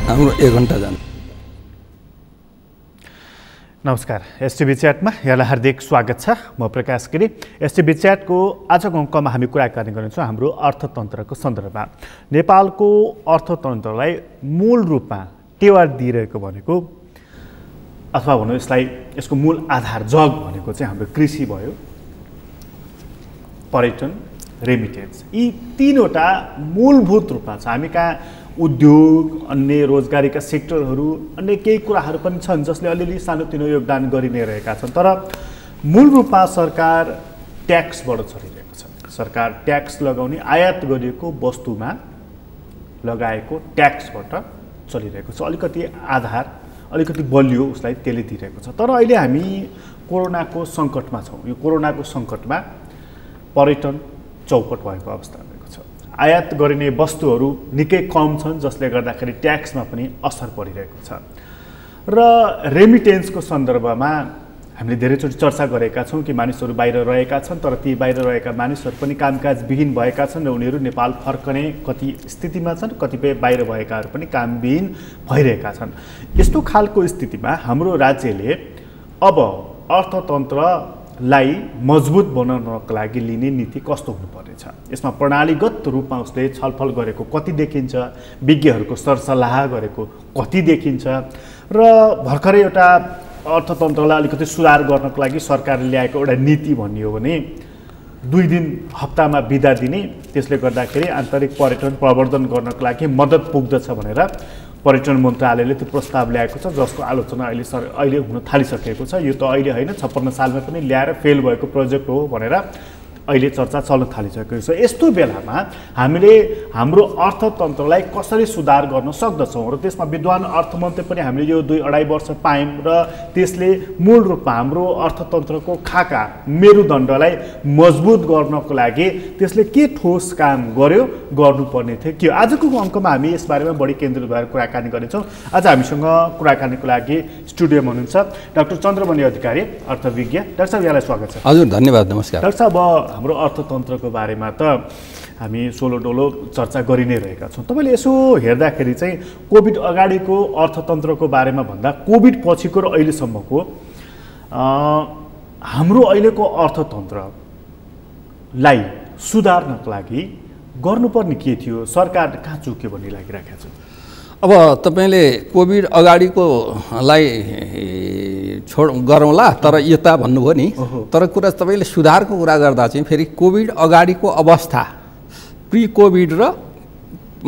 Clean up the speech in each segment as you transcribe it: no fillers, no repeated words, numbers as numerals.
हाम्रो 1 घण्टा जान्छ। नमस्कार, एसटिभी च्याटमा यहाँलाई हार्दिक स्वागत छ। म प्रकाश गिरी। एसटिभी च्याटको आजको अङ्कमा हामी कुराकानी गर्नेछौँ हाम्रो अर्थतन्त्रको सन्दर्भमा। नेपालको अर्थतन्त्रलाई मूल रूपमा टेवा दिइरहेको भनेको अथवा भनौँ यसको मूल आधार जग भनेको चाहिँ हाम्रो कृषि भयो, पर्यटन, रेमिटेन्स। यी तीनवटा मूलभूत रूपमा छ। हामी कहाँ उद्योग, अन्य रोजगारीका सेक्टरहरू, अन्य केही कुराहरू पनि छन् जसले अलिअलि सानोतिनो योगदान गरि नै रहेका छन्। तर मूल रूपमा सरकार ट्याक्सबाट चलिरहेको छ। सरकार ट्याक्स लगाउने, आयात गरिएको वस्तुमा लगाएको ट्याक्सबाट चलिरहेको छ। अलिकति आधार, अलिकति बलियो उसलाई त्यसले दिइरहेको छ। तर अहिले हामी कोरोनाको सङ्कटमा छौँ। यो कोरोनाको सङ्कटमा पर्यटन चौपट भएको अवस्था भएको छ। आयात गरिने वस्तुहरू निकै कम छन् जसले गर्दाखेरि ट्याक्समा पनि असर परिरहेको छ। र रेमिटेन्सको सन्दर्भमा हामीले धेरैचोटि चर्चा गरेका छौँ कि मानिसहरू बाहिर रहेका छन्, तर ती बाहिर रहेका मानिसहरू पनि कामकाजविहीन भएका छन् र उनीहरू नेपाल फर्कने कति स्थितिमा छन्, कतिपय बाहिर भएकाहरू पनि कामविहीन भइरहेका छन्। यस्तो खालको स्थितिमा हाम्रो राज्यले अब अर्थतन्त्रलाई मजबुत बनाउनको लागि लिने नीति कस्तो हुनुपर्नेछ, यसमा प्रणालीगत रूपमा उसले छलफल गरेको कति देखिन्छ, विज्ञहरूको सरसल्लाह गरेको कति देखिन्छ र भर्खरै एउटा अर्थतन्त्रलाई अलिकति सुधार गर्नको लागि सरकारले ल्याएको एउटा नीति भन्ने हो भने 2 दिन हप्तामा बिदा दिने, त्यसले गर्दाखेरि आन्तरिक पर्यटन प्रवर्धन गर्नको लागि मद्दत पुग्दछ भनेर पर्यटन मन्त्रालयले त्यो प्रस्ताव ल्याएको छ, जसको आलोचना अहिले हुन थालिसकेको छ। यो त अहिले होइन, 56 सालमा पनि ल्याएर फेल भएको प्रोजेक्ट हो भनेर अहिले चर्चा चल्न थालिसकेको छ। यस्तो बेलामा हामीले हाम्रो अर्थतन्त्रलाई कसरी सुधार गर्न सक्दछौँ र त्यसमा विद्वान अर्थमन्त्री पनि हामीले यो 2-2.5 वर्ष पायौँ र त्यसले मूल रूपमा हाम्रो अर्थतन्त्रको खाका मेरुदण्डलाई मजबुत गर्नको लागि त्यसले के ठोस काम गर्यो, गर्नुपर्ने थियो के। आजको अङ्कमा हामी यसबारेमा बढी केन्द्रित भएर कुराकानी गर्नेछौँ। आज हामीसँग कुराकानीको लागि स्टुडियोमा हुनुहुन्छ डाक्टर चन्द्रमणि अधिकारी, अर्थविज्ञ। डाक्टर साहब, यहाँलाई स्वागत छ। हजुर, धन्यवाद, नमस्कार। डाक्टर साहब, हाम्रो अर्थतन्त्रको बारेमा त हामी सोलो डोलो चर्चा गरि नै रहेका छौँ। तपाईँले यसो हेर्दाखेरि चाहिँ कोभिड अगाडिको अर्थतन्त्रको बारेमा भन्दा कोभिड पछिको र अहिलेसम्मको हाम्रो अहिलेको अर्थतन्त्रलाई सुधार्नको लागि गर्नुपर्ने के थियो, सरकार कहाँ चुक्यो भन्ने लागिरहेको छ? अब तपाईँले कोभिड अगाडिकोलाई गरौँला, तर यता भन्नुभयो नि। तर कुरा तपाईँले सुधारको कुरा गर्दा चाहिँ फेरि कोभिड अगाडिको अवस्था, प्रि कोभिड र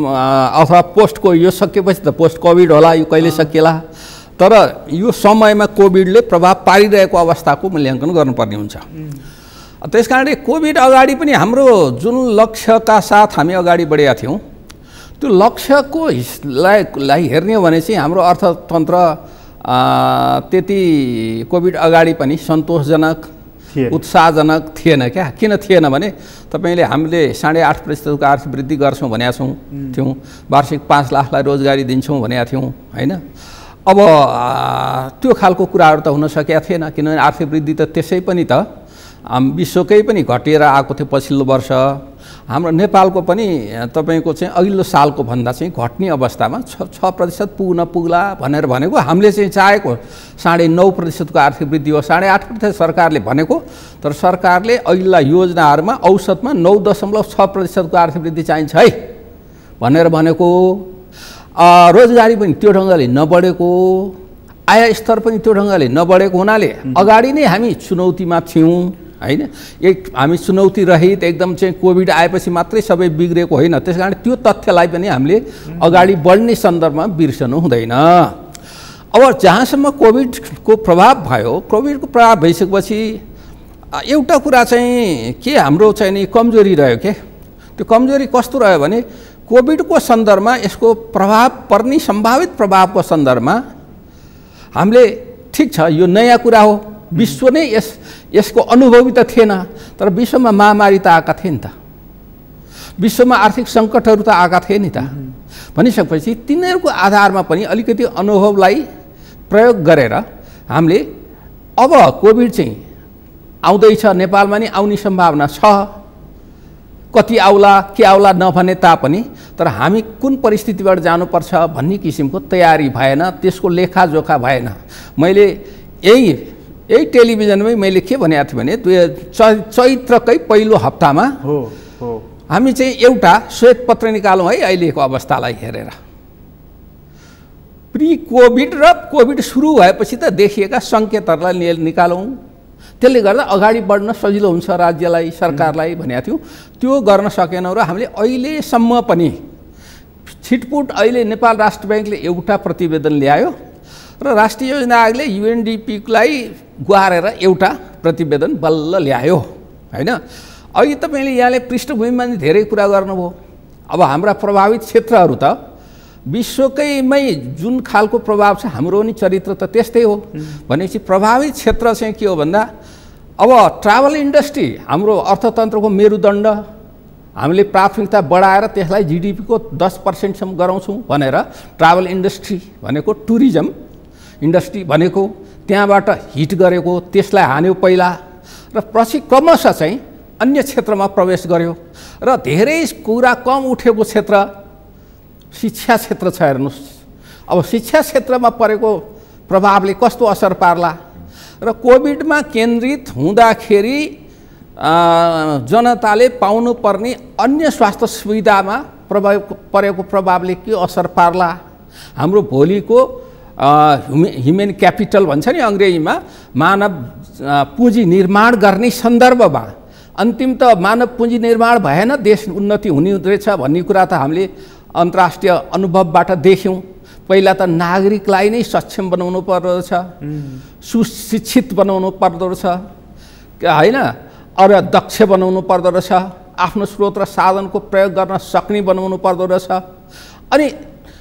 अथवा पोस्टको, यो सकिएपछि त पोस्ट कोभिड होला, यो कहिले सकिएला, तर यो समयमा कोभिडले प्रभाव पारिरहेको अवस्थाको मूल्याङ्कन गर्नुपर्ने हुन्छ। त्यस कारणले कोभिड अगाडि पनि हाम्रो जुन लक्ष्यका साथ हामी अगाडि बढेका थियौँ, त्यो लक्ष्यको लाई हेर्ने हो भने चाहिँ हाम्रो अर्थतन्त्र त्यति कोभिड अगाडि पनि सन्तोषजनक, उत्साहजनक थिएन। क्या किन थिएन भने तपाईँले हामीले 8.5% आर्थिक वृद्धि गर्छौँ भनेका थियौँ, वार्षिक 5 लाखलाई रोजगारी दिन्छौँ भनेका थियौँ, होइन? अब त्यो खालको कुराहरू त हुन सकेका थिएन, किनभने आर्थिक वृद्धि त त्यसै पनि त विश्वकै पनि घटेर आएको थियो पछिल्लो वर्ष। हाम्रो नेपालको पनि तपाईँको चाहिँ अघिल्लो सालको भन्दा चाहिँ घट्ने अवस्थामा 6% पुग्ला भनेर भनेको, हामीले चाहिँ चाहेको 9.5% आर्थिक वृद्धि हो, 8.5% सरकारले भनेको, तर सरकारले अघिल्ला योजनाहरूमा औसतमा 9.6% आर्थिक वृद्धि चाहिन्छ है भनेर भनेको। रोजगारी पनि त्यो ढङ्गले नबढेको, आय स्तर पनि त्यो ढङ्गले नबढेको हुनाले अगाडि नै हामी चुनौतीमा थियौँ, होइन? हामी चुनौती रहित एकदम चाहिँ कोभिड आएपछि मात्रै सबै बिग्रेको होइन। त्यस कारण त्यो तथ्यलाई पनि हामीले अगाडि बढ्ने सन्दर्भमा बिर्सनु हुँदैन। अब जहाँसम्म कोभिडको प्रभाव भयो, कोभिडको प्रभाव भइसकेपछि एउटा कुरा चाहिँ के हाम्रो चाहिँ नि कमजोरी रह्यो के। त्यो कमजोरी कस्तो रह्यो भने कोभिडको सन्दर्भमा यसको प्रभाव पर्ने सम्भावित प्रभावको सन्दर्भमा हामीले ठिक छ, यो नयाँ कुरा हो, विश्व नै यसको अनुभवी त थिएन, तर विश्वमा महामारी त आएका थिए नि त, विश्वमा आर्थिक सङ्कटहरू त आएका थिए नि त। भनिसकेपछि तिनीहरूको आधारमा पनि अलिकति अनुभवलाई प्रयोग गरेर हामीले अब कोभिड चाहिँ आउँदैछ, नेपालमा नि आउने सम्भावना छ, कति आउला के आउला नभने तापनि तर हामी कुन परिस्थितिबाट जानुपर्छ भन्ने किसिमको तयारी भएन, त्यसको लेखाजोखा भएन। मैले यही टेलिभिजनमै मैले के भनेको थिएँ भने चैत्रकै पहिलो हप्तामा हामी चाहिँ एउटा श्वेतपत्र निकालौँ है अहिलेको अवस्थालाई हेरेर। प्री कोभिड र कोभिड सुरु भएपछि त देखिएका सङ्केतहरूलाई निकालौँ, त्यसले गर्दा अगाडि बढ्न सजिलो हुन्छ राज्यलाई सरकारलाई भनेको थियौँ। त्यो गर्न सकेनौँ र हामीले अहिलेसम्म पनि छिटपुट अहिले नेपाल राष्ट्र ब्याङ्कले एउटा प्रतिवेदन ल्यायो र राष्ट्रिय योजना आयोगले UNDP-लाई गुहारेर एउटा प्रतिवेदन बल्ल ल्यायो हैन। अघि तपाईँले यहाँले पृष्ठभूमिमा धेरै कुरा गर्नुभयो। अब हाम्रा प्रभावित क्षेत्रहरू त विश्वकैमै जुन खालको प्रभाव छ हाम्रो नि चरित्र त त्यस्तै हो भनेपछि प्रभावित क्षेत्र चाहिँ के हो भन्दा अब ट्राभल इन्डस्ट्री हाम्रो अर्थतन्त्रको मेरुदण्ड, हामीले प्राथमिकता बढाएर त्यसलाई GDP को 10% गराउँछौँ भनेर ट्राभल इन्डस्ट्री भनेको टुरिज्म इन्डस्ट्री भनेको त्यहाँबाट हिट गरेको, त्यसलाई हान्यो पहिला र पछि क्रमशः चाहिँ अन्य क्षेत्रमा प्रवेश गर्यो र धेरै कुरा कम उठेको क्षेत्र शिक्षा क्षेत्र छ। हेर्नुहोस् अब शिक्षा क्षेत्रमा परेको प्रभावले कस्तो असर पार्ला र कोभिडमा केन्द्रित हुँदाखेरि जनताले पाउनुपर्ने अन्य स्वास्थ्य सुविधामा परेको प्रभावले के असर पार्ला, हाम्रो भोलिको ह्युमन क्यापिटल भन्छ नि अङ्ग्रेजीमा, मानव पुँजी निर्माण गर्ने सन्दर्भमा अन्तिम त मानव पुँजी निर्माण भएन देश उन्नति हुने रहेछ भन्ने कुरा त हामीले अन्तर्राष्ट्रिय अनुभवबाट देख्यौँ। पहिला त नागरिकलाई नै सक्षम बनाउनु पर्दो रहेछ, सुशिक्षित बनाउनु पर्दो रहेछ हैन, अरू दक्ष बनाउनु पर्दो रहेछ, आफ्नो स्रोत र साधनको प्रयोग गर्न सक्ने बनाउनु पर्दो रहेछ। अनि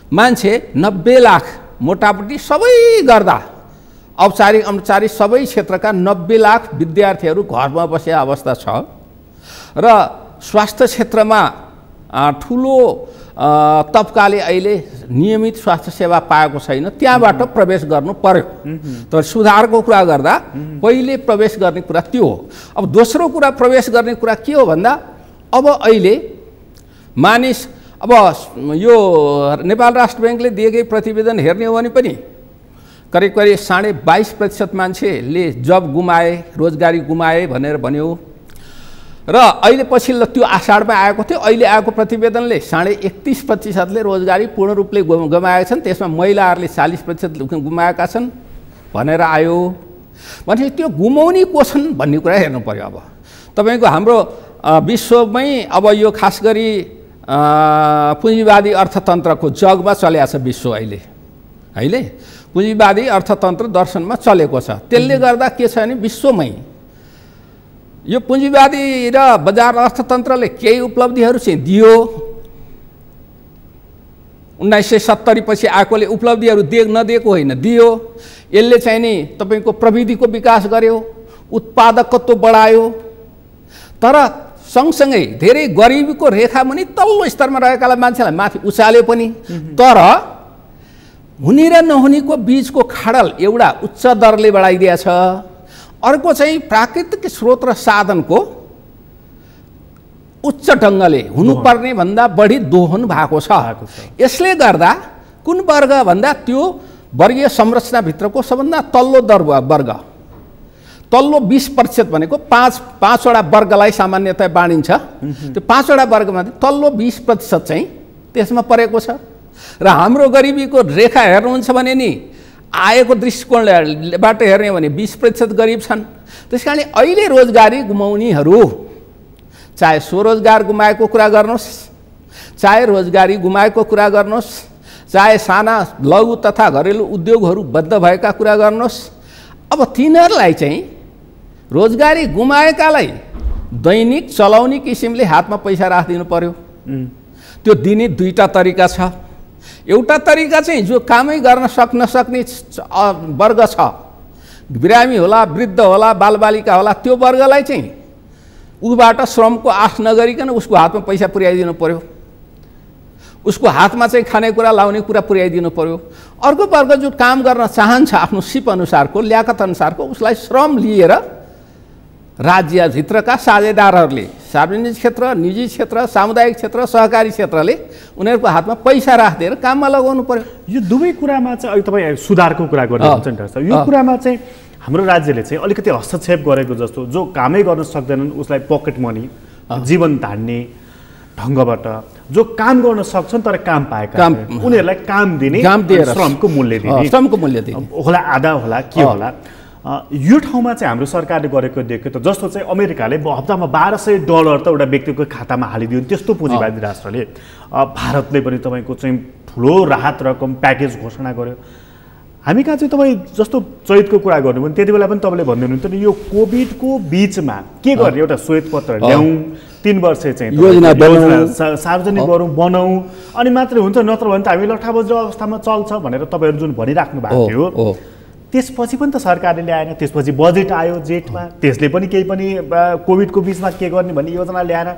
मान्छे 90 लाख मोटामोटी सबै गर्दा औपचारिक अनौपचारिक सबै क्षेत्रका 90 लाख विद्यार्थीहरू घरमा बसेको अवस्था छ र स्वास्थ्य क्षेत्रमा ठुलो तबकाले अहिले नियमित स्वास्थ्य सेवा पाएको छैन, त्यहाँबाट प्रवेश गर्नु पर्यो। तर सुधारको कुरा गर्दा पहिले प्रवेश गर्ने कुरा त्यो हो। अब दोस्रो कुरा प्रवेश गर्ने कुरा के हो भन्दा अब अहिले मानिस अब यो नेपाल राष्ट्र ब्याङ्कले दिएकै प्रतिवेदन हेर्ने हो भने पनि करिब 22.5% मान्छेले जब गुमाए, रोजगारी गुमाए भनेर भन्यो र अहिले पछिल्लो त्यो आषाढमा आएको थियो, अहिले आएको प्रतिवेदनले 31.5%ले रोजगारी पूर्ण रूपले गुमाएका छन्, त्यसमा महिलाहरूले 40% गुमाएका छन् भनेर आयो। भनेपछि त्यो गुमाउने को छन् भन्ने कुरा हेर्नु पर्यो। अब तपाईँको हाम्रो विश्वमै अब यो खास गरी पुँजीवादी अर्थतन्त्रको जगमा चलेको छ विश्व अहिले पुँजीवादी अर्थतन्त्र दर्शनमा चलेको छ। त्यसले गर्दा के छ भने विश्वमै यो पुँजीवादी र बजार अर्थतन्त्रले केही उपलब्धिहरू चाहिँ दियो। 1970 पछि आएकोले उपलब्धिहरू नदिएको होइन, दियो। यसले चाहिँ नि तपाईँको प्रविधिको विकास गर्यो, उत्पादकत्व बढायो, तर सँगसँगै धेरै गरिबीको रेखामुनि तल्लो स्तरमा रहेकालाई मान्छेलाई माथि उचाल्यो पनि। तर हुने र नहुनेको बीचको खाडल एउटा उच्च दरले बढाइदिएछ, अर्को चाहिँ प्राकृतिक स्रोत र साधनको उच्च ढङ्गले हुनुपर्ने भन्दा बढी दोहन भएको छ। यसले गर्दा कुन वर्ग भन्दा त्यो वर्गीय संरचनाभित्रको सबभन्दा तल्लो वर्ग, तल्लो 20% भनेको पाँचवटा वर्गलाई सामान्यतया बाँडिन्छ। त्यो 5वटा वर्गमा तल्लो 20% चाहिँ त्यसमा परेको छ। र हाम्रो गरिबीको रेखा हेर्नुहुन्छ भने नि आएको दृष्टिकोणबाट हेर्ने भने 20% गरिब छन्। त्यस कारणले अहिले रोजगारी गुमाउनेहरू, चाहे स्वरोजगार गुमाएको कुरा गर्नुहोस्, चाहे रोजगारी गुमाएको कुरा गर्नुहोस्, चाहे साना लघु तथा घरेलु उद्योगहरू बद्ध भएका कुरा गर्नुहोस्, अब तिनीहरूलाई चाहिँ रोजगारी गुमाएकालाई दैनिक चलाउने किसिमले हातमा पैसा राखिदिनु पर्यो। त्यो दिने दुईटा तरिका छ। एउटा तरिका चाहिँ जो कामै गर्न नसक्ने वर्ग छ, बिरामी होला, वृद्ध होला, बालबालिका होला, त्यो वर्गलाई चाहिँ उबाट श्रमको आश नगरिकन उसको हातमा पैसा पुर्याइदिनु पर्यो, उसको हातमा चाहिँ खानेकुरा लाउने कुरा पुर्याइदिनु पर्यो। अर्को वर्ग जो काम गर्न चाहन्छ आफ्नो सिप अनुसारको, ल्याकत अनुसारको, उसलाई श्रम लिएर राज्यभित्रका साझेदारहरूले सार्वजनिक क्षेत्र, निजी क्षेत्र, सामुदायिक क्षेत्र, सहकारी क्षेत्रले उनीहरूको हातमा पैसा राखिदिएर काममा लगाउनु पर्यो। यो दुवै कुरामा चाहिँ अहिले तपाईँ सुधारको कुरा गर्नुहुन्छ नि डाक्टर साहब, यो कुरामा चाहिँ हाम्रो राज्यले चाहिँ अलिकति हस्तक्षेप गरेको जस्तो, जो कामै गर्न सक्दैनन् उसलाई पकेट मनी, जीवन धान्ने ढङ्गबाट जो काम गर्न सक्छन् तर काम पाएका उनीहरूलाई काम दिने, श्रमको मूल्य दिने होला, आधा होला के होला। यो ठाउँमा चाहिँ हाम्रो सरकारले गरेको देख्यो त, जस्तो चाहिँ अमेरिकाले हप्तामा $1200 त एउटा व्यक्तिको खातामा हालिदियो, त्यस्तो पुँजीवादी राष्ट्रले भारतले पनि तपाईँको चाहिँ ठुलो राहत रकम प्याकेज घोषणा गर्यो। हामी कहाँ चाहिँ तपाईँ जस्तो चैतको कुरा गर्नु भने त्यति बेला पनि तपाईँले भन्दै हुनुहुन्थ्यो नि, यो कोभिडको बिचमा के गर्ने, एउटा श्वेतपत्र ल्याउँ, 3 वर्ष चाहिँ योजना सार्वजनिक गरौँ, बनाऊ, अनि मात्रै हुन्छ, नत्र भने त हामी लट्ठाबज्र अवस्थामा चल्छ भनेर तपाईँहरू जुन भनिराख्नु भएको थियो। त्यसपछि पनि त सरकारले ल्याएन, त्यसपछि बजेट आयो जेठमा, त्यसले पनि केही पनि कोभिडको बिचमा के गर्ने भन्ने योजना ल्याएन।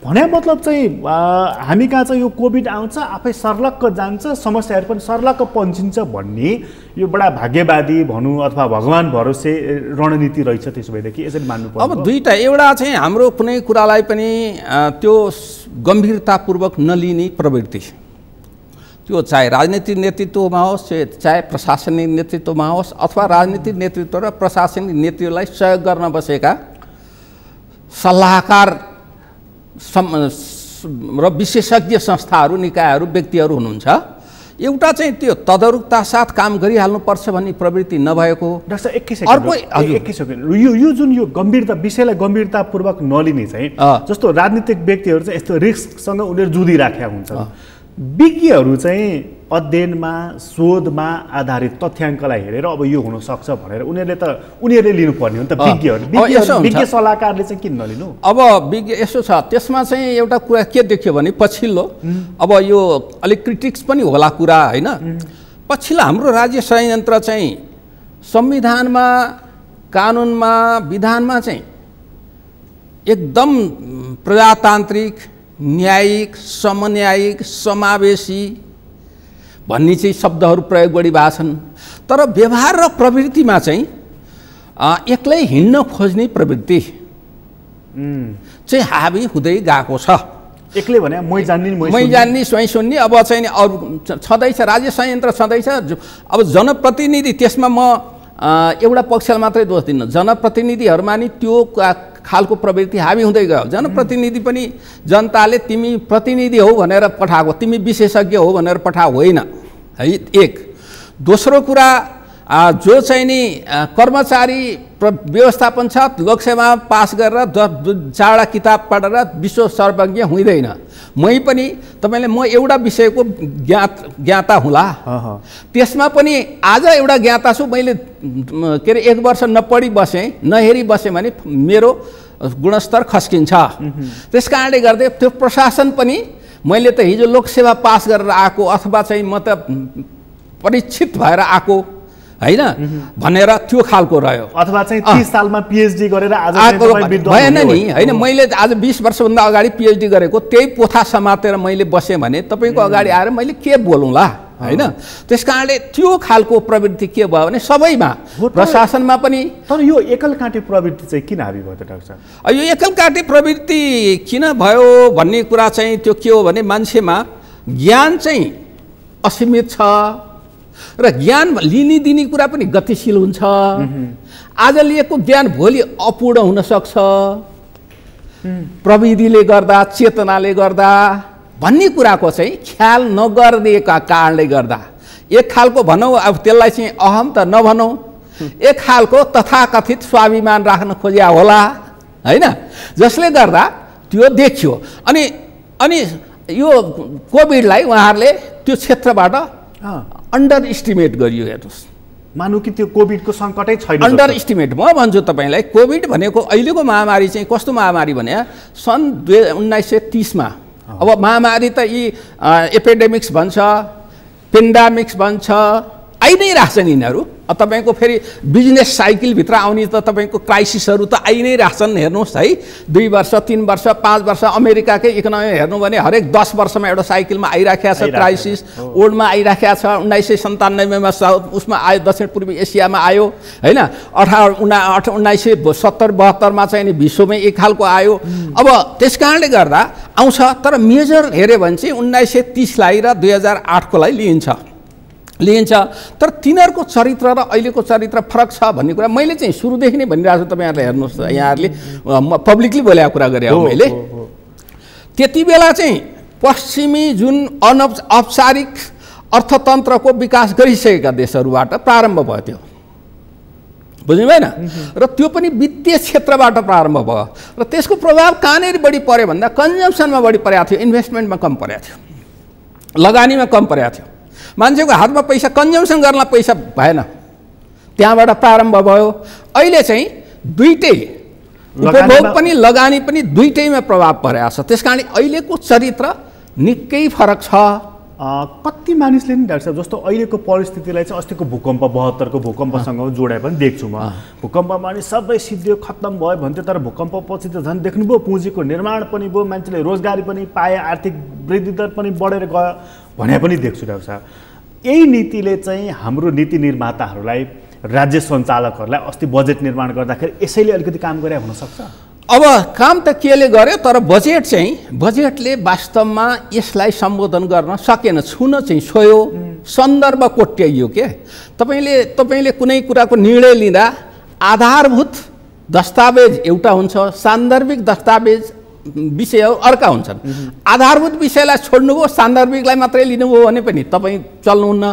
भने मतलब चाहिँ हामी कहाँ चाहिँ यो कोभिड आउँछ, आफै सर्लक्क जान्छ, समस्याहरू पनि सर्लक्क पन्चिन्छ भन्ने यो बडा भाग्यवादी भनौँ अथवा भगवान् भरोसे रणनीति रहेछ। त्यसो भएदेखि यसरी मान्नु पर्छ। अब दुईटा, एउटा चाहिँ हाम्रो कुनै कुरालाई पनि त्यो गम्भीरतापूर्वक नलिने प्रवृत्ति, त्यो चाहे राजनीतिक नेतृत्वमा होस्, चाहे प्रशासनिक नेतृत्वमा होस्, अथवा राजनीतिक नेतृत्व र प्रशासनिक नेतृत्वलाई सहयोग गर्न बसेका सल्लाहकार र विशेषज्ञ संस्थाहरू, निकायहरू, व्यक्तिहरू हुनुहुन्छ। एउटा चाहिँ त्यो तदारुकता साथ काम गरिहाल्नुपर्छ भन्ने प्रवृत्ति नभएको। डाक्टर एकैछिन यो जुन यो गम्भीरता विषयलाई गम्भीरतापूर्वक नलिने चाहिँ, जस्तो राजनीतिक व्यक्तिहरू चाहिँ यस्तो रिस्कसँग उनीहरू जुधिराखेका हुन्छन्। विज्ञहरू चाहिँ अध्ययनमा, शोधमा आधारित तथ्याङ्कलाई हेरेर अब यो हुनसक्छ भनेर उनीहरूले लिनुपर्ने हो नि त। विज्ञ सल्लाहकारले चाहिँ किन नलिनु? अब विज्ञ यसो छ, त्यसमा चाहिँ एउटा कुरा के देख्यो भने पछिल्लो, अब यो अलिक क्रिटिक्स पनि होला कुरा होइन, पछिल्लो हाम्रो राज्य संयन्त्र चाहिँ संविधानमा, कानुनमा, विधानमा चाहिँ एकदम प्रजातान्त्रिक, न्यायिक, समन्यायिक, समावेशी भन्ने चाहिँ शब्दहरू प्रयोग बढी भएको छन्। तर व्यवहार र प्रवृत्तिमा चाहिँ एक्लै हिँड्न खोज्ने प्रवृत्ति चाहिँ हाबी हुँदै गएको छ। एक्लै भने मै जान्ने स्वयं सुन्ने अब चाहिँ अरू छँदैछ, राज्य संयन्त्र छँदैछ। अब जनप्रतिनिधि, त्यसमा म एउटा पक्षलाई मात्रै दोष दिन्न, जनप्रतिनिधिहरूमा नि त्यो खालको प्रवृत्ति हाबी हुँदै गयो। जनप्रतिनिधि पनि जनताले तिमी प्रतिनिधि हो भनेर पठाएको, तिमी विशेषज्ञ हो भनेर पठाएको होइन है। एक दोस्रो कुरा, जो चाहिँ नि कर्मचारी व्यवस्थापन छ, लोकसेवा पास गरेर 4वटा किताब पढेर विश्व सर्वज्ञ हुँदैन। मै पनि तपाईँले म एउटा विषयको ज्ञाता हुँला, त्यसमा पनि आज एउटा ज्ञाता छु, मैले के अरे 1 वर्ष नपढी बसेँ, नहेरी बसेँ भने मेरो गुणस्तर खस्किन्छ। त्यस कारणले गर्दा त्यो प्रशासन पनि मैले त हिजो लोकसेवा पास गरेर आएको अथवा चाहिँ म त परीक्षित भएर आएको होइन भनेर त्यो खालको रह्यो। अथवा चाहिँ 30 सालमा पिएचडी गरेर आज भएन नि होइन, मैले आज 20 वर्षभन्दा अगाडि पिएचडी गरेको, त्यही पोथा समातेर मैले बसेँ भने तपाईँको अगाडि आएर मैले के बोलौँला होइन। त्यस कारणले त्यो खालको प्रवृत्ति के भयो भने सबैमा, प्रशासनमा पनि। तर यो एकलकाटे प्रवृत्ति चाहिँ किन हाबी भयो त डाक्टर साहब? यो एकलकाटे प्रवृत्ति किन भयो भन्ने कुरा चाहिँ त्यो के हो भने मान्छेमा ज्ञान चाहिँ असीमित छ र ज्ञान लिने दिने कुरा पनि गतिशील हुन्छ। आज लिएको ज्ञान भोलि अपूर्ण हुन सक्छ, प्रविधिले गर्दा, चेतनाले गर्दा भन्ने कुराको चाहिँ ख्याल नगरिदिएका कारणले गर्दा एक खालको भनौँ, अब त्यसलाई चाहिँ अहम त नभनौँ, एक खालको तथाकथित स्वाभिमान राख्न खोजिया होला होइन, जसले गर्दा त्यो देखियो। अनि यो कोभिडलाई उहाँहरूले त्यो क्षेत्रबाट अन्डर इस्टिमेट गरियो। हेर्नुहोस्, मानु कि त्यो कोभिडको सङ्कटै छैन। अन्डर इस्टिमेट म भन्छु तपाईँलाई, कोभिड भनेको अहिलेको महामारी चाहिँ कस्तो महामारी भने सन् 1930मा, अब महामारी त यी एपिडेमिक्स भन्छ, पेन्डामिक्स भन्छ, आइ नै रहेछन् यिनीहरू। तपाईँको फेरि बिजनेस साइकलभित्र आउने त तपाईँको क्राइसिसहरू त आइ नै रहेछन्। हेर्नुहोस् है, 2 वर्ष 3 वर्ष 5 वर्ष अमेरिकाकै इकोनोमी हेर्नु भने हरेक 10 वर्षमा एउटा साइकलमा आइराखेको छ क्राइसिस। वर्ल्डमा आइराखेको छ। 1997मा उसमा आयो, दक्षिण पूर्वी एसियामा आयो होइन। 1970-72मा चाहिँ नि विश्वमै एक खालको आयो। अब त्यस कारणले गर्दा आउँछ, तर मेजर हेऱ्यो भने चाहिँ 1930लाई र 2008को लाई लिइन्छ। तर तिनीहरूको चरित्र र अहिलेको चरित्र फरक छ भन्ने कुरा मैले चाहिँ सुरुदेखि नै भनिरहेको छु। तपाईँहरूले हेर्नुहोस्, यहाँहरूले पब्लिकली बोलेको कुरा गरे हो मैले। त्यति बेला चाहिँ पश्चिमी जुन औपचारिक अर्थतन्त्रको विकास गरिसकेका देशहरूबाट प्रारम्भ भयो त्यो, बुझ्नु भएन? र त्यो पनि वित्तीय क्षेत्रबाट प्रारम्भ भयो र त्यसको प्रभाव कहाँनिर बढी पर्यो भन्दा कन्जम्सनमा बढी परेको थियो, इन्भेस्टमेन्टमा कम परेको थियो, लगानीमा कम परेको थियो। मान्छेको हातमा पैसा कन्जम्सन गर्न पैसा भएन, त्यहाँबाट प्रारम्भ भयो। अहिले चाहिँ दुईटै उपभोग पनि लगानी पनि दुईटैमा प्रभाव परेको छ। त्यस कारण अहिलेको चरित्र निकै फरक छ। कति मानिसले नि डाक्टर साहब जस्तो अहिलेको परिस्थितिलाई चाहिँ अस्तिको भूकम्प 72को भूकम्पसँग जोडाइ पनि देख्छु म। भूकम्पमा नि सबै सिद्धियो, खत्तम भयो भन्थ्यो, तर भूकम्पपछि त झन् देख्नुभयो पुँजीको निर्माण पनि भयो, मान्छेले रोजगारी पनि पाए, आर्थिक वृद्धि दर पनि बढेर गयो भने पनि देख्छु डाक्टर साहब। यही नीतिले चाहिँ हाम्रो नीति निर्माताहरूलाई, राज्य सञ्चालकहरूलाई अस्ति बजेट निर्माण गर्दाखेरि यसैले अलिकति काम गरे हुनसक्छ। अब काम त केले गर्यो, तर बजेटले वास्तवमा यसलाई सम्बोधन गर्न सकेन, छुन चाहिँ छोयो, सन्दर्भ कोट्याइयो के। तपाईँले कुनै कुराको निर्णय लिँदा आधारभूत दस्तावेज एउटा हुन्छ, सान्दर्भिक दस्तावेज विषयहरू अर्का हुन्छन्। आधारभूत विषयलाई छोड्नुभयो, सान्दर्भिकलाई मात्रै लिनुभयो भने पनि तपाईँ चल्नुहुन्न,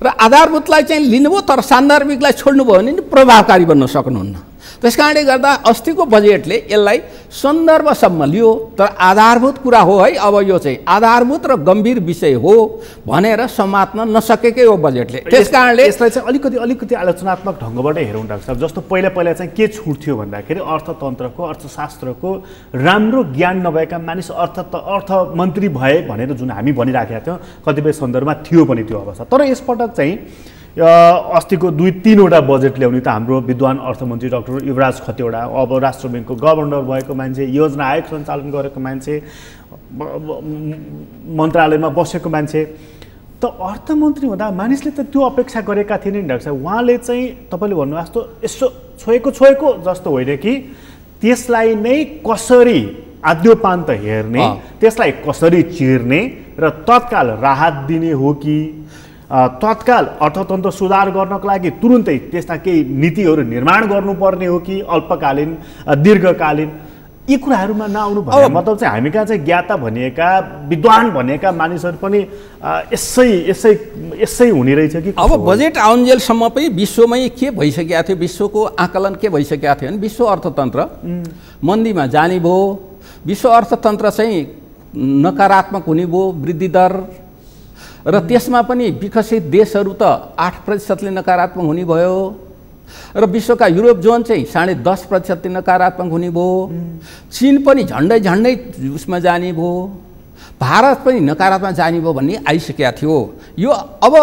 र आधारभूतलाई चाहिँ लिनुभयो तर सान्दर्भिकलाई छोड्नुभयो भने प्रभावकारी बन्न सक्नुहुन्न। त्यस कारणले गर्दा अस्तिको बजेटले यसलाई सन्दर्भसम्म लियो, तर आधारभूत कुरा हो है। अब यो चाहिँ आधारभूत र गम्भीर विषय हो भनेर समात्न नसकेकै हो बजेटले। त्यस कारणले यसलाई चाहिँ अलिकति आलोचनात्मक ढङ्गबाट हेरौँ डाक्टर साहब। जस्तो पहिला चाहिँ के छुट थियो भन्दाखेरि अर्थतन्त्रको, अर्थशास्त्रको राम्रो ज्ञान नभएका मानिस अर्थमन्त्री भए भनेर जुन हामी भनिराखेका थियौँ, कतिपय सन्दर्भमा थियो पनि त्यो अवस्था। तर यसपटक चाहिँ अस्तिको 2-3वटा बजेट ल्याउने त हाम्रो विद्वान अर्थमन्त्री डाक्टर युवराज खतिवडा, अब राष्ट्र ब्याङ्कको गभर्नर भएको मान्छे, योजना आयोग सञ्चालन गरेको मान्छे, मन्त्रालयमा बसेको मान्छे, त अर्थमन्त्री हुँदा मानिसले त त्यो अपेक्षा गरेका थिए नि डाक्टर साहब। उहाँले चाहिँ तपाईँले भन्नुभएको जस्तो यसो छोएको जस्तो होइन कि त्यसलाई नै कसरी आद्योपान्त हेर्ने, त्यसलाई कसरी चिर्ने र तत्काल राहत दिने हो कि तत्काल अर्थतन्त्र सुधार गर्नको लागि तुरुन्तै त्यस्ता केही नीतिहरू निर्माण गर्नुपर्ने हो कि अल्पकालीन दीर्घकालीन, यी कुराहरूमा नआउनु भन्ने मतलब चाहिँ हामी कहाँ चाहिँ ज्ञाता भनिएका, विद्वान भनिएका मानिसहरू पनि यसै हुने रहेछ कि। अब बजेट आउन्जेलसम्म पनि विश्वमै के भइसकेको थियो, विश्वको आकलन के भइसकेको थियो भने विश्व अर्थतन्त्र मन्दीमा जाने भयो, विश्व अर्थतन्त्र चाहिँ नकारात्मक हुने भयो, वृद्धि दर, र त्यसमा पनि विकसित देशहरू त 8% नकारात्मक हुने भयो, र विश्वका युरोप जोन चाहिँ 10.5% नकारात्मक हुने भयो, चीन पनि झन्डै उसमा जाने भयो, भारत पनि नकारात्मक जाने भयो भन्ने आइसकेको थियो। यो अब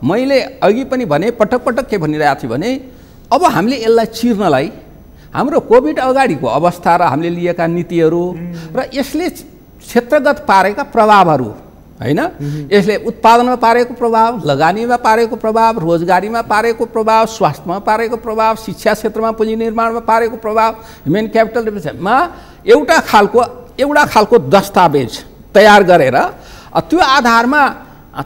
मैले अघि पनि भने, पटक के भनिरहेको थिएँ भने अब हामीले यसलाई चिर्नलाई हाम्रो कोभिड अगाडिको अवस्था र हामीले लिएका नीतिहरू र यसले क्षेत्रगत पारेका प्रभावहरू हैन, यसले उत्पादनमा पारेको प्रभाव, लगानीमा पारेको प्रभाव, रोजगारीमा पारेको प्रभाव, स्वास्थ्यमा पारेको प्रभाव, शिक्षा क्षेत्रमा पुँजी निर्माणमा पारेको प्रभाव, ह्युमन क्यापिटल डेभलपमेन्टमा एउटा खालको दस्तावेज तयार गरेर त्यो आधारमा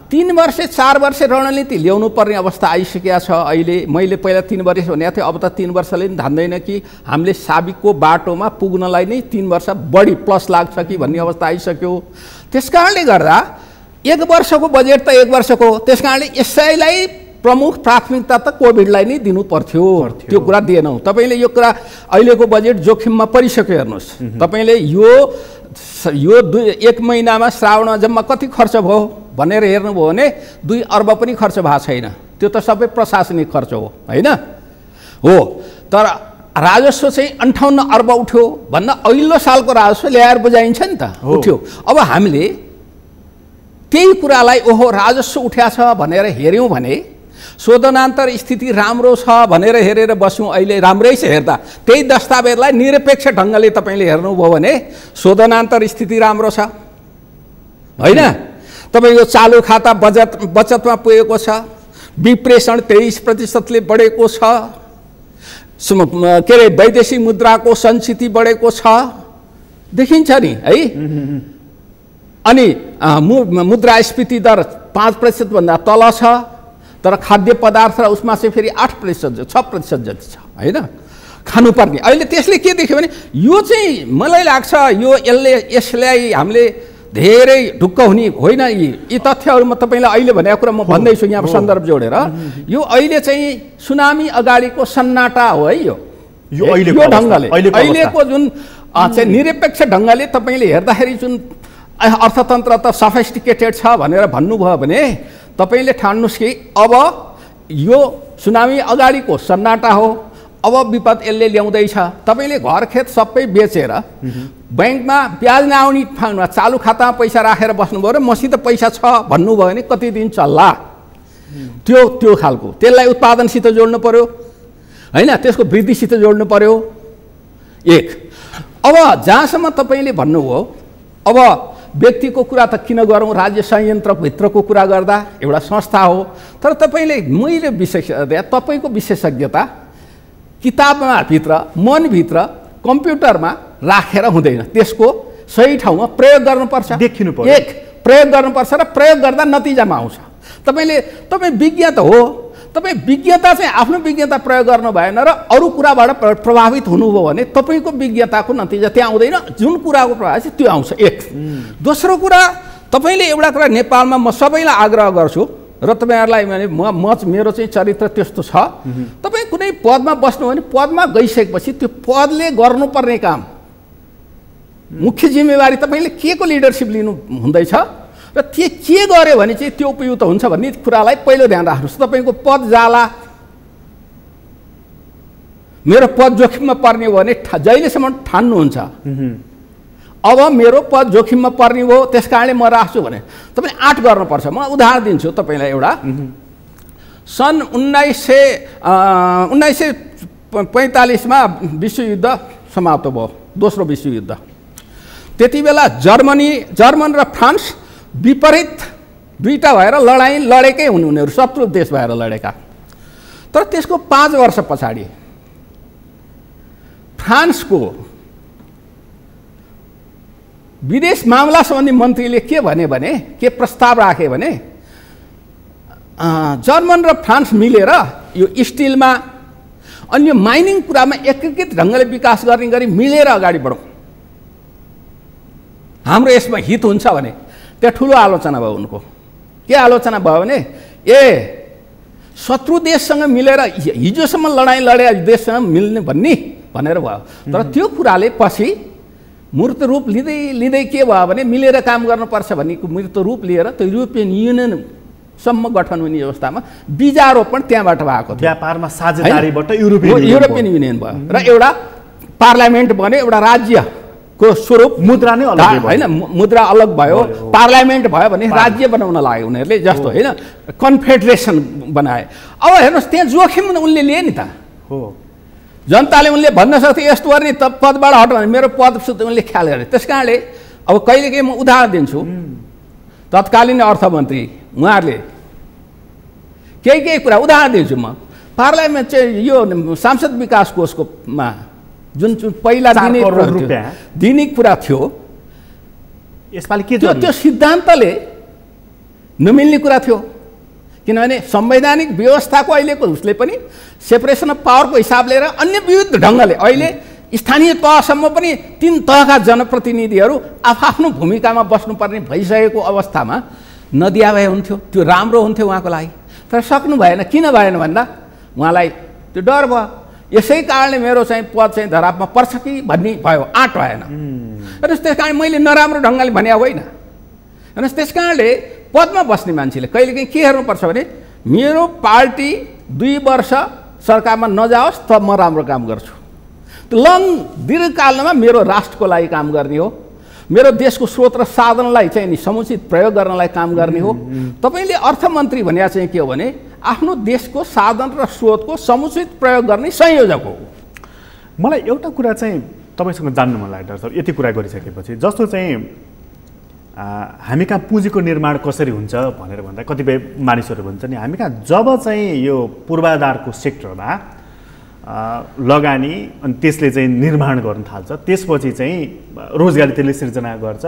3 वर्ष 4 वर्ष रणनीति ल्याउनु पर्ने अवस्था आइसकेको छ। अहिले मैले पहिला 3 वर्ष भनेको थिएँ, अब त 3 वर्षले पनि धान्दैन कि हामीले साबिकको बाटोमा पुग्नलाई नै 3 वर्ष बढी प्लस लाग्छ कि भन्ने अवस्था आइसक्यो। त्यसकारणले गर्दा 1 वर्षको बजेट त 1 वर्षको, त्यसकारणले यसैलाई प्रमुख प्राथमिकता त कोभिडलाई नै दिनु पर्थ्यो, त्यो कुरा दिएनौँ। तपाईँले यो कुरा अहिलेको बजेट जोखिममा परिसक्यो। हेर्नुहोस्, तपाईँले यो 1 महिनामा श्रावणमा जम्मा कति खर्च भयो भनेर हेर्नुभयो भने 2 अर्ब पनि खर्च भएको छैन, त्यो त सबै प्रशासनिक खर्च हो हैन हो। तर राजस्व चाहिँ 58 अर्ब उठ्यो भन्दा अघिल्लो सालको राजस्व ल्याएर बुझाइन्छ नि त, उठ्यो। अब हामीले त्यही कुरालाई ओहो राजस्व उठ्या छ भनेर हेऱ्यौँ भने शोधनान्तर स्थिति राम्रो छ भनेर हेरेर बस्यौँ अहिले राम्रै छ हेर्दा त्यही दस्तावेजलाई निरपेक्ष ढङ्गले तपाईँले हेर्नुभयो भने शोधनान्तर स्थिति राम्रो छ होइन तपाईँको चालु खाता बचतमा पुगेको छ विप्रेषण 23% बढेको छ के अरे वैदेशिक मुद्राको सञ्चिति बढेको छ देखिन्छ नि है अनि मुद्रास्फीति दर 5% भन्दा तल छ तर खाद्य पदार्थ र उसमा चाहिँ फेरि 8% 6% जति छ होइन खानुपर्ने अहिले त्यसले के देख्यो भने यो चाहिँ मलाई लाग्छ यसलाई हामीले धेरै ढुक्क हुने होइन यी तथ्यहरू म तपाईँलाई अहिले भनेको कुरा म भन्दैछु यहाँ सन्दर्भ जोडेर यो अहिले चाहिँ सुनामी अगाडिको सन्नाटा हो है यो ढङ्गले अहिलेको जुन चाहिँ निरपेक्ष ढङ्गले तपाईँले हेर्दाखेरि जुन अर्थतन्त्र त सफिस्टिकेटेड छ भनेर भन्नुभयो भने तपाईँले ठान्नुहोस् कि अब यो सुनामी अगाडिको सन्नाटा हो अब विपद यसले ल्याउँदैछ तपाईँले घर खेत सबै बेचेर ब्याङ्कमा ब्याज नआउने ठाउँमा चालु खातामा पैसा राखेर बस्नुभयो र मसित पैसा छ भन्नुभयो भने कति दिन चल्ला त्यो खालको त्यसलाई उत्पादनसित जोड्नु पर्यो होइन त्यसको वृद्धिसित जोड्नु पर्यो एक अब जहाँसम्म तपाईँले भन्नुभयो अब व्यक्तिको कुरा त किन गरौँ राज्य संयन्त्रभित्रको कुरा गर्दा एउटा संस्था हो तर तपाईँले मैले तपाईँको विशेषज्ञता किताबमा भित्र मनभित्र कम्प्युटरमा राखेर हुँदैन त्यसको सही ठाउँमा प्रयोग गर्नुपर्छ देखिनु पर्यो एक प्रयोग गर्नुपर्छ र प्रयोग गर्दा नतिजामा आउँछ तपाईँ विज्ञ त हो तपाईँ विज्ञता चाहिँ आफ्नो विज्ञता प्रयोग गर्नु भएन र अरू कुराबाट प्रभावित हुनुभयो भने तपाईँको विज्ञताको नतिजा त्यहाँ आउँदैन जुन कुराको प्रभाव चाहिँ त्यो आउँछ एक दोस्रो कुरा तपाईँले एउटा कुरा नेपालमा म सबैलाई आग्रह गर्छु र तपाईँहरूलाई भने मेरो चाहिँ चरित्र त्यस्तो छ तपाईँ कुनै पदमा बस्नु भने पदमा गइसकेपछि त्यो पदले गर्नुपर्ने काम मुख्य जिम्मेवारी तपाईँले के को लिडरसिप लिनु हुँदैछ र के गर्यो भने चाहिँ त्यो उपयुक्त हुन्छ भन्ने कुरालाई पहिलो ध्यान राख्नुहोस् तपाईँको पद जाला मेरो पद जोखिममा पर्ने हो भने जहिलेसम्म ठान्नुहुन्छ अब मेरो पद जोखिममा पर्ने हो त्यस कारणले म राख्छु भने तपाईँ 8 गर्नुपर्छ म उदाहरण दिन्छु तपाईँलाई एउटा सन् 1945 विश्वयुद्ध समाप्त भयो दोस्रो विश्वयुद्ध त्यति बेला जर्मन र फ्रान्स विपरीत दुईटा भएर लडाइँ लडेकै हुन् उनीहरू शत्रु देश भएर लडेका तर त्यसको 5 वर्ष पछाडि फ्रान्सको विदेश मामला सम्बन्धी मन्त्रीले के प्रस्ताव राखे भने जर्मन र फ्रान्स मिलेर यो स्टिलमा अन्य माइनिङ कुरामा एकीकृत ढङ्गले विकास गर्ने गरी मिलेर अगाडि बढौँ हाम्रो यसमा हित हुन्छ भने त्यहाँ ठुलो आलोचना भयो उनको के आलोचना भयो भने शत्रु देशसँग मिलेर हिजोसम्म लडाइँ लडे देशसँग मिल्ने भनेर भयो तर त्यो कुराले पछि मूर्त रूप लिँदै के भयो भने मिलेर काम गर्नुपर्छ भन्ने मूर्त रूप लिएर त्यो युरोपियन युनियनसम्म गठन हुने अवस्थामा बीजारोपण त्यहाँबाट भएको थियो व्यापारमा साझेदारीबाट युरोपियन युनियन भयो र एउटा पार्लियामेन्ट बन्यो एउटा राज्यको स्वरूप मुद्रा नै अलग होइन मुद्रा अलग भयो पार्लियामेन्ट भयो भने राज्य बनाउन लाग्यो उनीहरूले जस्तो होइन कन्फेडरेसन बनाए अब हेर्नुहोस् त्यहाँ जोखिम उनले लिए नि त हो जनताले उनले भन्न सक्थे यस्तो गर्ने त पदबाट हट भने मेरो पद उनले ख्याल गरे त्यस कारणले अब कहिलेकाहीँ म उदाहरण दिन्छु तत्कालीन अर्थमन्त्री उहाँहरूले केही कुरा उदाहरण दिन्छु म पार्लियामेन्ट चाहिँ यो सांसद विकास कोषकोमा जुन पहिला दिने कुरा थियो यसपालि के त्यो सिद्धान्तले नमिल्ने कुरा थियो किनभने संवैधानिक व्यवस्थाको अहिलेको उसले पनि सेपरेसन अफ पावरको हिसाब लिएर अन्य विविध ढङ्गले अहिले स्थानीय तहसम्म पनि 3 तहका जनप्रतिनिधिहरू आफ्नो भूमिकामा बस्नुपर्ने भइसकेको अवस्थामा नदिया भए हुन्थ्यो त्यो राम्रो हुन्थ्यो उहाँको लागि तर सक्नु भएन किन भएन भन्दा उहाँलाई त्यो डर भयो यसै कारणले मेरो चाहिँ पद चाहिँ धरापमा पर्छ कि भन्ने भयो आँट भएन र त्यस कारण मैले नराम्रो ढङ्गले भने होइन हेर्नुहोस् त्यस कारणले पदमा बस्ने मान्छेले कहिलेकाहीँ के हेर्नुपर्छ भने मेरो पार्टी 2 वर्ष सरकारमा नजाओस् त म राम्रो काम गर्छु त्यो दीर्घकालमा मेरो राष्ट्रको लागि काम गर्ने हो मेरो देशको स्रोत र साधनलाई चाहिँ नि समुचित प्रयोग गर्नलाई काम गर्ने हो तपाईँले अर्थमन्त्री भनेको चाहिँ के हो भने आफ्नो देशको साधन र स्रोतको समुचित प्रयोग गर्ने संयोजक हो। मलाई एउटा कुरा चाहिँ तपाईँसँग जान्नु मन लाग्यो डाक्टर साहब, यति कुरा गरिसकेपछि जस्तो चाहिँ हामी कहाँ पुँजीको निर्माण कसरी हुन्छ भनेर भन्दा कतिपय मानिसहरू भन्छ नि, हामी कहाँ जब चाहिँ यो पूर्वाधारको सेक्टरमा लगानी अनि त्यसले चाहिँ निर्माण गर्न थाल्छ, त्यसपछि चाहिँ रोजगारी त्यसले सिर्जना गर्छ,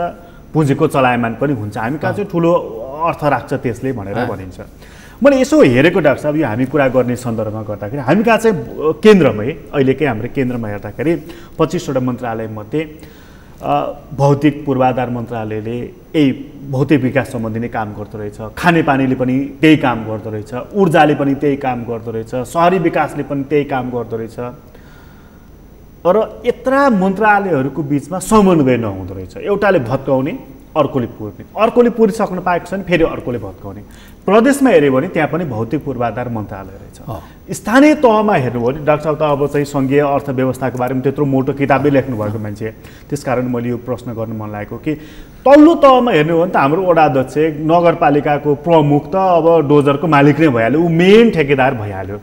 पुँजीको चलायमान पनि हुन्छ, हामी कहाँ चाहिँ ठुलो अर्थ राख्छ त्यसले भनेर भनिन्छ। मैले यसो हेरेको डाक्टर साहब, यो हामी कुरा गर्ने सन्दर्भमा गर्दाखेरि हामी कहाँ चाहिँ केन्द्रमै अहिलेकै हाम्रो केन्द्रमा हेर्दाखेरि 25वटा मन्त्रालयमध्ये भौतिक पूर्वाधार मन्त्रालयले यही भौतिक विकास सम्बन्धी नै काम गर्दो रहेछ, खानेपानीले पनि त्यही काम गर्दो रहेछ, ऊर्जाले पनि त्यही काम गर्दो रहेछ, सहरी विकासले पनि त्यही काम गर्दो रहेछ र यत्रा मन्त्रालयहरूको बिचमा समन्वय नहुँदो रहेछ। एउटाले भत्काउने, अर्कोले पुर्ने, अर्कोले पुरिसक्न पाएको छ भने फेरि अर्कोले भत्काउने। प्रदेशमा हेऱ्यो भने त्यहाँ पनि भौतिक पूर्वाधार मन्त्रालय रहेछ। स्थानीय तहमा हेर्नु भने डाक्टर साहब त अब चाहिँ सङ्घीय अर्थव्यवस्थाको बारेमा त्यत्रो मोटो किताबै लेख्नु भएको मान्छे, त्यसकारण मैले यो प्रश्न गर्न मन लागेको कि तल्लो तहमा हेर्नु हो भने त हाम्रो वडा अध्यक्ष, नगरपालिकाको प्रमुख त अब डोजरको मालिक नै भइहाल्यो, ऊ मेन ठेकेदार भइहाल्यो।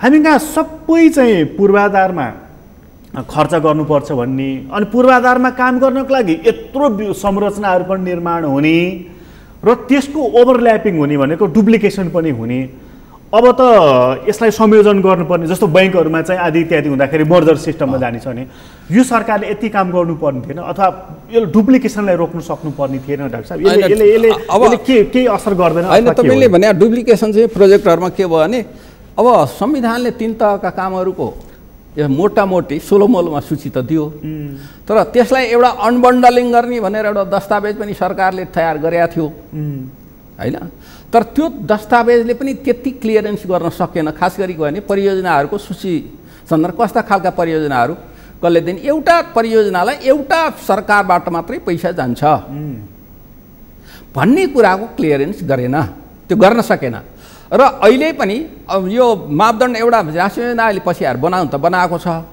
हामी कहाँ सबै चाहिँ पूर्वाधारमा खर्च गर्नुपर्छ भन्ने, अनि पूर्वाधारमा काम गर्नको लागि यत्रो संरचनाहरू पनि निर्माण हुने र त्यसको ओभरल्यापिङ हुने भनेको डुप्लिकेसन पनि हुने। अब त यसलाई संयोजन गर्नुपर्ने, जस्तो बैङ्कहरूमा चाहिँ आदि इत्यादि हुँदाखेरि मर्जर सिस्टममा जाने छ भने यो सरकारले यति काम गर्नुपर्ने थिएन अथवा यो डुप्लिकेसनलाई रोक्नु सक्नुपर्ने थिएन डाक्टर साहब। यसले केही असर गर्दैन होइन? तपाईँले भने डुप्लिकेसन चाहिँ प्रोजेक्टहरूमा के भयो भने अब संविधानले 3 तहका कामहरूको यो मोटामोटी सोलोमोलोमा सूची त दियो, तर त्यसलाई एउटा अनबन्डलिङ गर्ने भनेर एउटा दस्तावेज पनि सरकारले तयार गरेका थियो होइन। तर त्यो दस्तावेजले पनि त्यति क्लियरेन्स गर्न सकेन। खास गरी गयो भने परियोजनाहरूको सूची सन्दर्भ कस्ता खालका परियोजनाहरू कसले दिने, एउटा परियोजनालाई एउटा सरकारबाट मात्रै पैसा जान्छ भन्ने कुराको क्लियरेन्स गरेन, त्यो गर्न सकेन। र अहिले पनि अब यो मापदण्ड एउटा राष्ट्रिय योजना अहिले पछि आएर बनाउनु त बनाएको छ,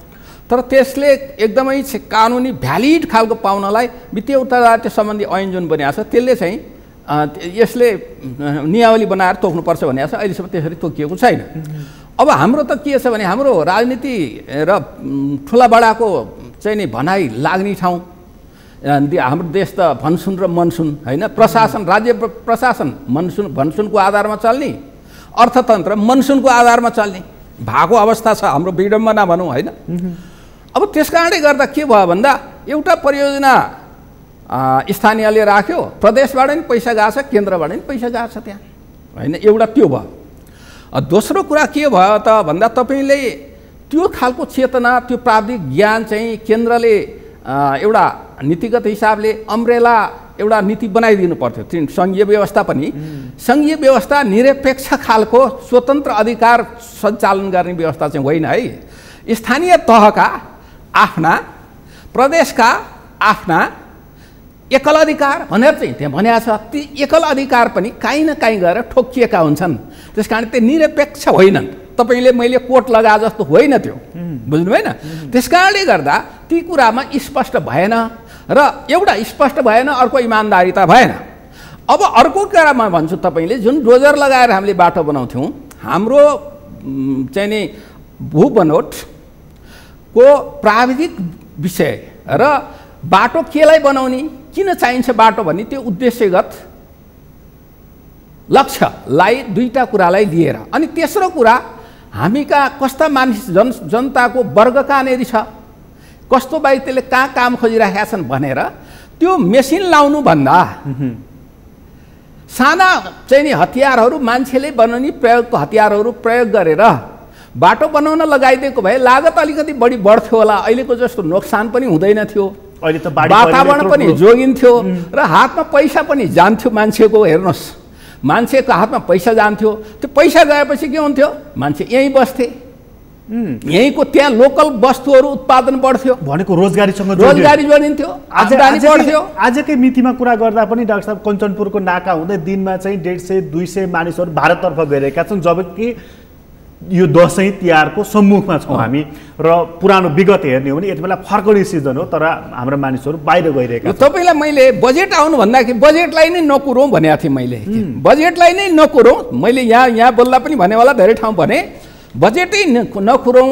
तर त्यसले एकदमै कानुनी भ्यालिड खालको पाउनलाई वित्तीय उत्तरदायित्व सम्बन्धी ऐन जुन बनाएको छ त्यसले चाहिँ यसले नियावली बनाएर तोक्नुपर्छ भनेको छ। अहिलेसम्म त्यसरी तोकिएको छैन। अब हाम्रो त के छ भने हाम्रो राजनीति र ठुला बडाको चाहिँ नि भनाइ लाग्ने ठाउँ, हाम्रो देश त भनसुन र मनसुन होइन, प्रशासन राज्य प्रशासन भनसुनको आधारमा चल्ने, अर्थतन्त्र मनसुनको आधारमा चल्ने भएको अवस्था छ हाम्रो, विडम्बना भनौँ होइन। अब त्यस कारणले गर्दा के भयो भन्दा एउटा परियोजना स्थानीयले राख्यो, प्रदेशबाट पनि पैसा गएको छ, केन्द्रबाट पनि पैसा गएको छ त्यहाँ होइन, एउटा त्यो भयो। दोस्रो कुरा के भयो त भन्दा तपाईँले त्यो खालको चेतना, त्यो प्राविधिक ज्ञान चाहिँ केन्द्रले एउटा नीतिगत हिसाबले अम्ब्रेला एउटा नीति बनाइदिनु पर्थ्यो। सङ्घीय व्यवस्था पनि सङ्घीय व्यवस्था निरपेक्ष खालको स्वतन्त्र अधिकार सञ्चालन गर्ने व्यवस्था चाहिँ होइन है। स्थानीय तहका आफ्ना, प्रदेशका आफ्ना एकल अधिकार भनेर चाहिँ त्यहाँ भनेको छ। ती एकल अधिकार पनि काहीँ न काहीँ गएर ठोकिएका हुन्छन्, त्यस कारण त्यो निरपेक्ष होइनन्। तपाईँले मैले कोट लगाए जस्तो होइन त्यो, बुझ्नु भएन? त्यस कारणले गर्दा ती कुरामा स्पष्ट भएन र एउटा स्पष्ट भएन, अर्को इमान्दारिता भएन। अब अर्को कुरा म भन्छु, तपाईँले जुन डोजर लगाएर हामीले बाटो बनाउँथ्यौँ, हाम्रो चाहिँ नि भू बनोटको प्राविधिक विषय र बाटो केलाई बनाउने, किन चाहिन्छ बाटो भन्ने त्यो उद्देश्यगत लक्ष्यलाई दुईटा कुरालाई लिएर, अनि तेस्रो कुरा हामी कहाँ कस्ता मानिस जनताको वर्ग कहाँनेरि छ, कस्तो बाई त्यसले कहाँ काम खोजिराखेका छन् भनेर त्यो मेसिन लाउनु भन्दा साना चाहिँ नि हतियारहरू, मान्छेले बनाउने प्रयोगको हतियारहरू प्रयोग गरेर बाटो बनाउन लगाइदिएको भए लागत अलिकति बढी बढ्थ्यो होला, अहिलेको जस्तो नोक्सान पनि हुँदैन थियो, अहिले त वातावरण पनि जोगिन्थ्यो र हातमा पैसा पनि जान्थ्यो मान्छेको। हेर्नुहोस्, मान्छेको हातमा पैसा जान्थ्यो, त्यो पैसा गएपछि के हुन्थ्यो, मान्छे यहीँ बस्थे, यहीँको त्यहाँ लोकल वस्तुहरू उत्पादन बढ्थ्यो भनेको रोजगारीसँग रोजगारी जोडिन्थ्यो, आमदानी बढ्थ्यो। आजकै मितिमा कुरा गर्दा पनि डाक्टर साहब कञ्चनपुरको नाका हुँदै दिनमा चाहिँ 150-200 मानिसहरू भारततर्फ गइरहेका छन्, जबकि यो दसैँ तिहारको सम्मुखमा छौँ हामी र पुरानो विगत हेर्ने हो भने यति बेला फर्कने सिजन हो तर हाम्रो मानिसहरू बाहिर गइरहेका छन्। तपाईँलाई मैले बजेट आउनु भन्दाखेरि बजेटलाई नै नकुरौँ भनेको थिएँ मैले। बजेटलाई नै नकुरौँ, मैले यहाँ बोल्दा पनि भनेवाला धेरै ठाउँ भने बजेटै नकुरौँ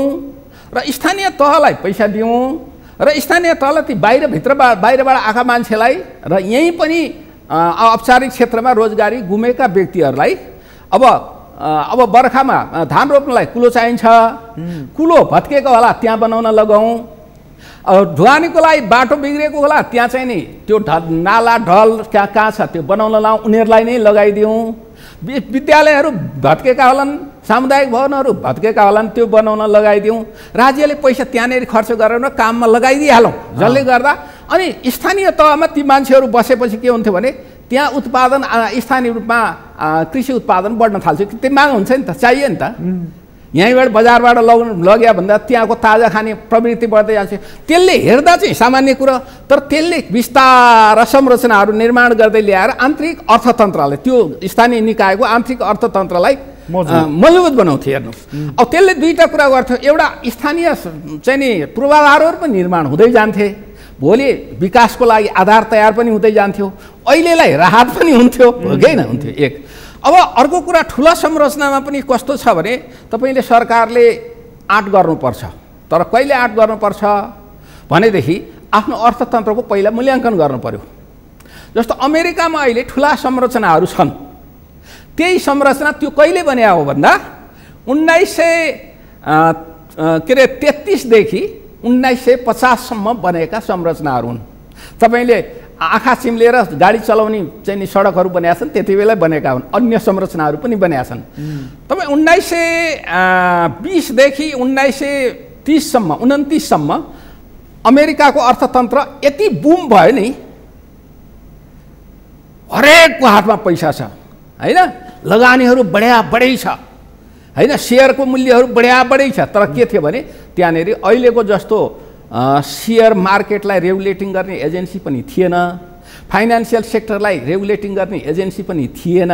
र स्थानीय तहलाई पैसा दिउँ र स्थानीय तहलाई ती बाहिरबाट आएका मान्छेलाई र यहीँ पनि औपचारिक क्षेत्रमा रोजगारी गुमेका व्यक्तिहरूलाई अब बर्खामा धान रोप्नलाई कुलो चाहिन्छ, कुलो भत्केको होला त्यहाँ बनाउन लगाउँ, ढुवानीको लागि बाटो बिग्रेको होला त्यहाँ चाहिँ नि त्यो नाला ढल कहाँ छ त्यो बनाउन लाउँ, उनीहरूलाई नै लगाइदिउँ। विद्यालयहरू भत्केका होलान्, सामुदायिक भवनहरू भत्केका होलान्, त्यो बनाउन लगाइदिउँ। राज्यले पैसा त्यहाँनिर खर्च गरेर काममा लगाइदिइहालौँ जसले गर्दा अनि स्थानीय तहमा ती मान्छेहरू बसेपछि के हुन्थ्यो भने त्यहाँ उत्पादन स्थानीय रूपमा कृषि उत्पादन बढ्न थाल्छ। त्यो माग हुन्छ नि त, चाहियो नि त। यहीँबाट बजारबाट लग्यो भन्दा त्यहाँको ताजा खाने प्रवृत्ति बढ्दै जान्छ। त्यसले हेर्दा चाहिँ सामान्य कुरा, तर त्यसले विस्तार संरचनाहरू निर्माण गर्दै ल्याएर आन्तरिक अर्थतन्त्रलाई त्यो स्थानीय निकायको आन्तरिक अर्थतन्त्रलाई मजबुत बनाउँथ्यो। हेर्नुहोस्, अब त्यसले दुईवटा कुरा गर्थ्यो, एउटा स्थानीय चाहिँ नि पूर्वाधारहरू पनि निर्माण हुँदै जान्थे, भोलि विकासको लागि आधार तयार पनि हुँदै जान्थ्यो, अहिलेलाई राहत पनि हुन्थ्यो होइन हुन्थ्यो एक। अब अर्को कुरा ठुला संरचनामा पनि कस्तो छ भने तपाईँले सरकारले आँट गर्नुपर्छ, तर कहिले आँट गर्नुपर्छ भनेदेखि आफ्नो अर्थतन्त्रको पहिला मूल्याङ्कन गर्नु पर्यो। जस्तो अमेरिकामा अहिले ठुला संरचनाहरू छन्, त्यही संरचना त्यो कहिले बन्या हो भन्दा 1933 देखि 1950सम्म बनेका संरचनाहरू हुन्। तपाईँले आँखा चिम्लेर गाडी चलाउने चाहिँ नि सडकहरू बनेका छन्, त्यति बेला बनेका हुन्। अन्य संरचनाहरू पनि बनेका छन्। तपाईँ 1920 देखि 1930सम्म 29सम्म अमेरिकाको अर्थतन्त्र यति बुम भयो नि, हरेकको हातमा पैसा छ होइन, लगानीहरू बढै छ होइन, सेयरको मूल्यहरू बढै छ। तर के थियो भने त्यहाँनिर अहिलेको जस्तो सेयर मार्केटलाई रेगुलेटिङ गर्ने एजेन्सी पनि थिएन, फाइनेन्सियल सेक्टरलाई रेगुलेटिङ गर्ने एजेन्सी पनि थिएन।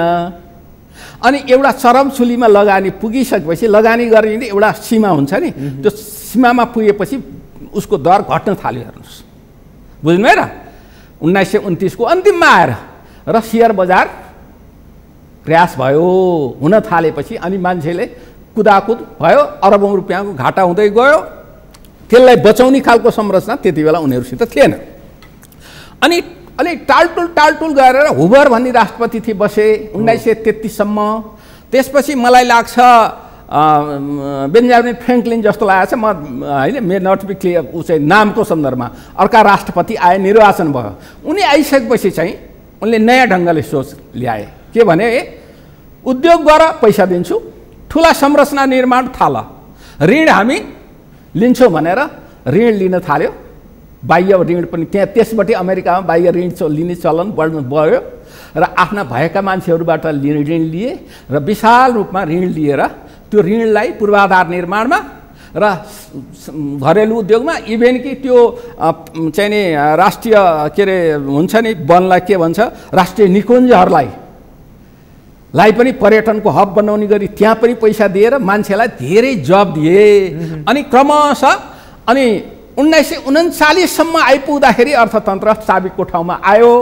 अनि एउटा चरमछुलीमा लगानी पुगिसकेपछि लगानी गर्ने एउटा सीमा हुन्छ नि, त्यो सीमामा पुगेपछि उसको दर घट्न थाल्यो। हेर्नुहोस्, बुझ्नुभयो र? 1929 को अन्तिममा आएर र सेयर बजार क्र्यास भयो हुन थालेपछि अनि मान्छेले कुदाकुद भयो, अरबौँ रुपियाँको घाटा हुँदै गयो। त्यसलाई बचाउने खालको संरचना त्यति बेला उनीहरूसित थिएन। अनि अलिक टालटुल गरेर हुबर भन्ने राष्ट्रपति थिए, बसे 1933सम्म। त्यसपछि मलाई लाग्छ बेन्जामिन फ्र्याङ्कलिन जस्तो लागेको छ, म होइन मे नट बी क्लियर, ऊ चाहिँ नामको सन्दर्भमा अर्का राष्ट्रपति आए, निर्वाचन भयो। उनी आइसकेपछि चाहिँ उनले नयाँ ढङ्गले सोच ल्याए, के भने उद्योग गर पैसा दिन्छु, ठुला संरचना निर्माण थाल, ऋण हामी लिन्छौँ भनेर ऋण लिन थाल्यो। बाह्य ऋण पनि त्यहाँ त्यसबाट अमेरिकामा बाह्य ऋण लिने चलन बढ्यो र आफ्ना भएका मान्छेहरूबाट ऋण लिए र विशाल रूपमा ऋण लिएर त्यो ऋणलाई पूर्वाधार निर्माणमा र घरेलु उद्योगमा, इभेन कि त्यो चाहिँ नि राष्ट्रिय के अरे हुन्छ नि वनलाई के भन्छ, राष्ट्रिय निकुञ्जहरूलाई पनि पर्यटनको हब बनाउने गरी त्यहाँ पनि पैसा दिएर मान्छेलाई धेरै जब दिए। अनि क्रमशः अनि 1939सम्म आइपुग्दाखेरि अर्थतन्त्र चाबिकको ठाउँमा आयो।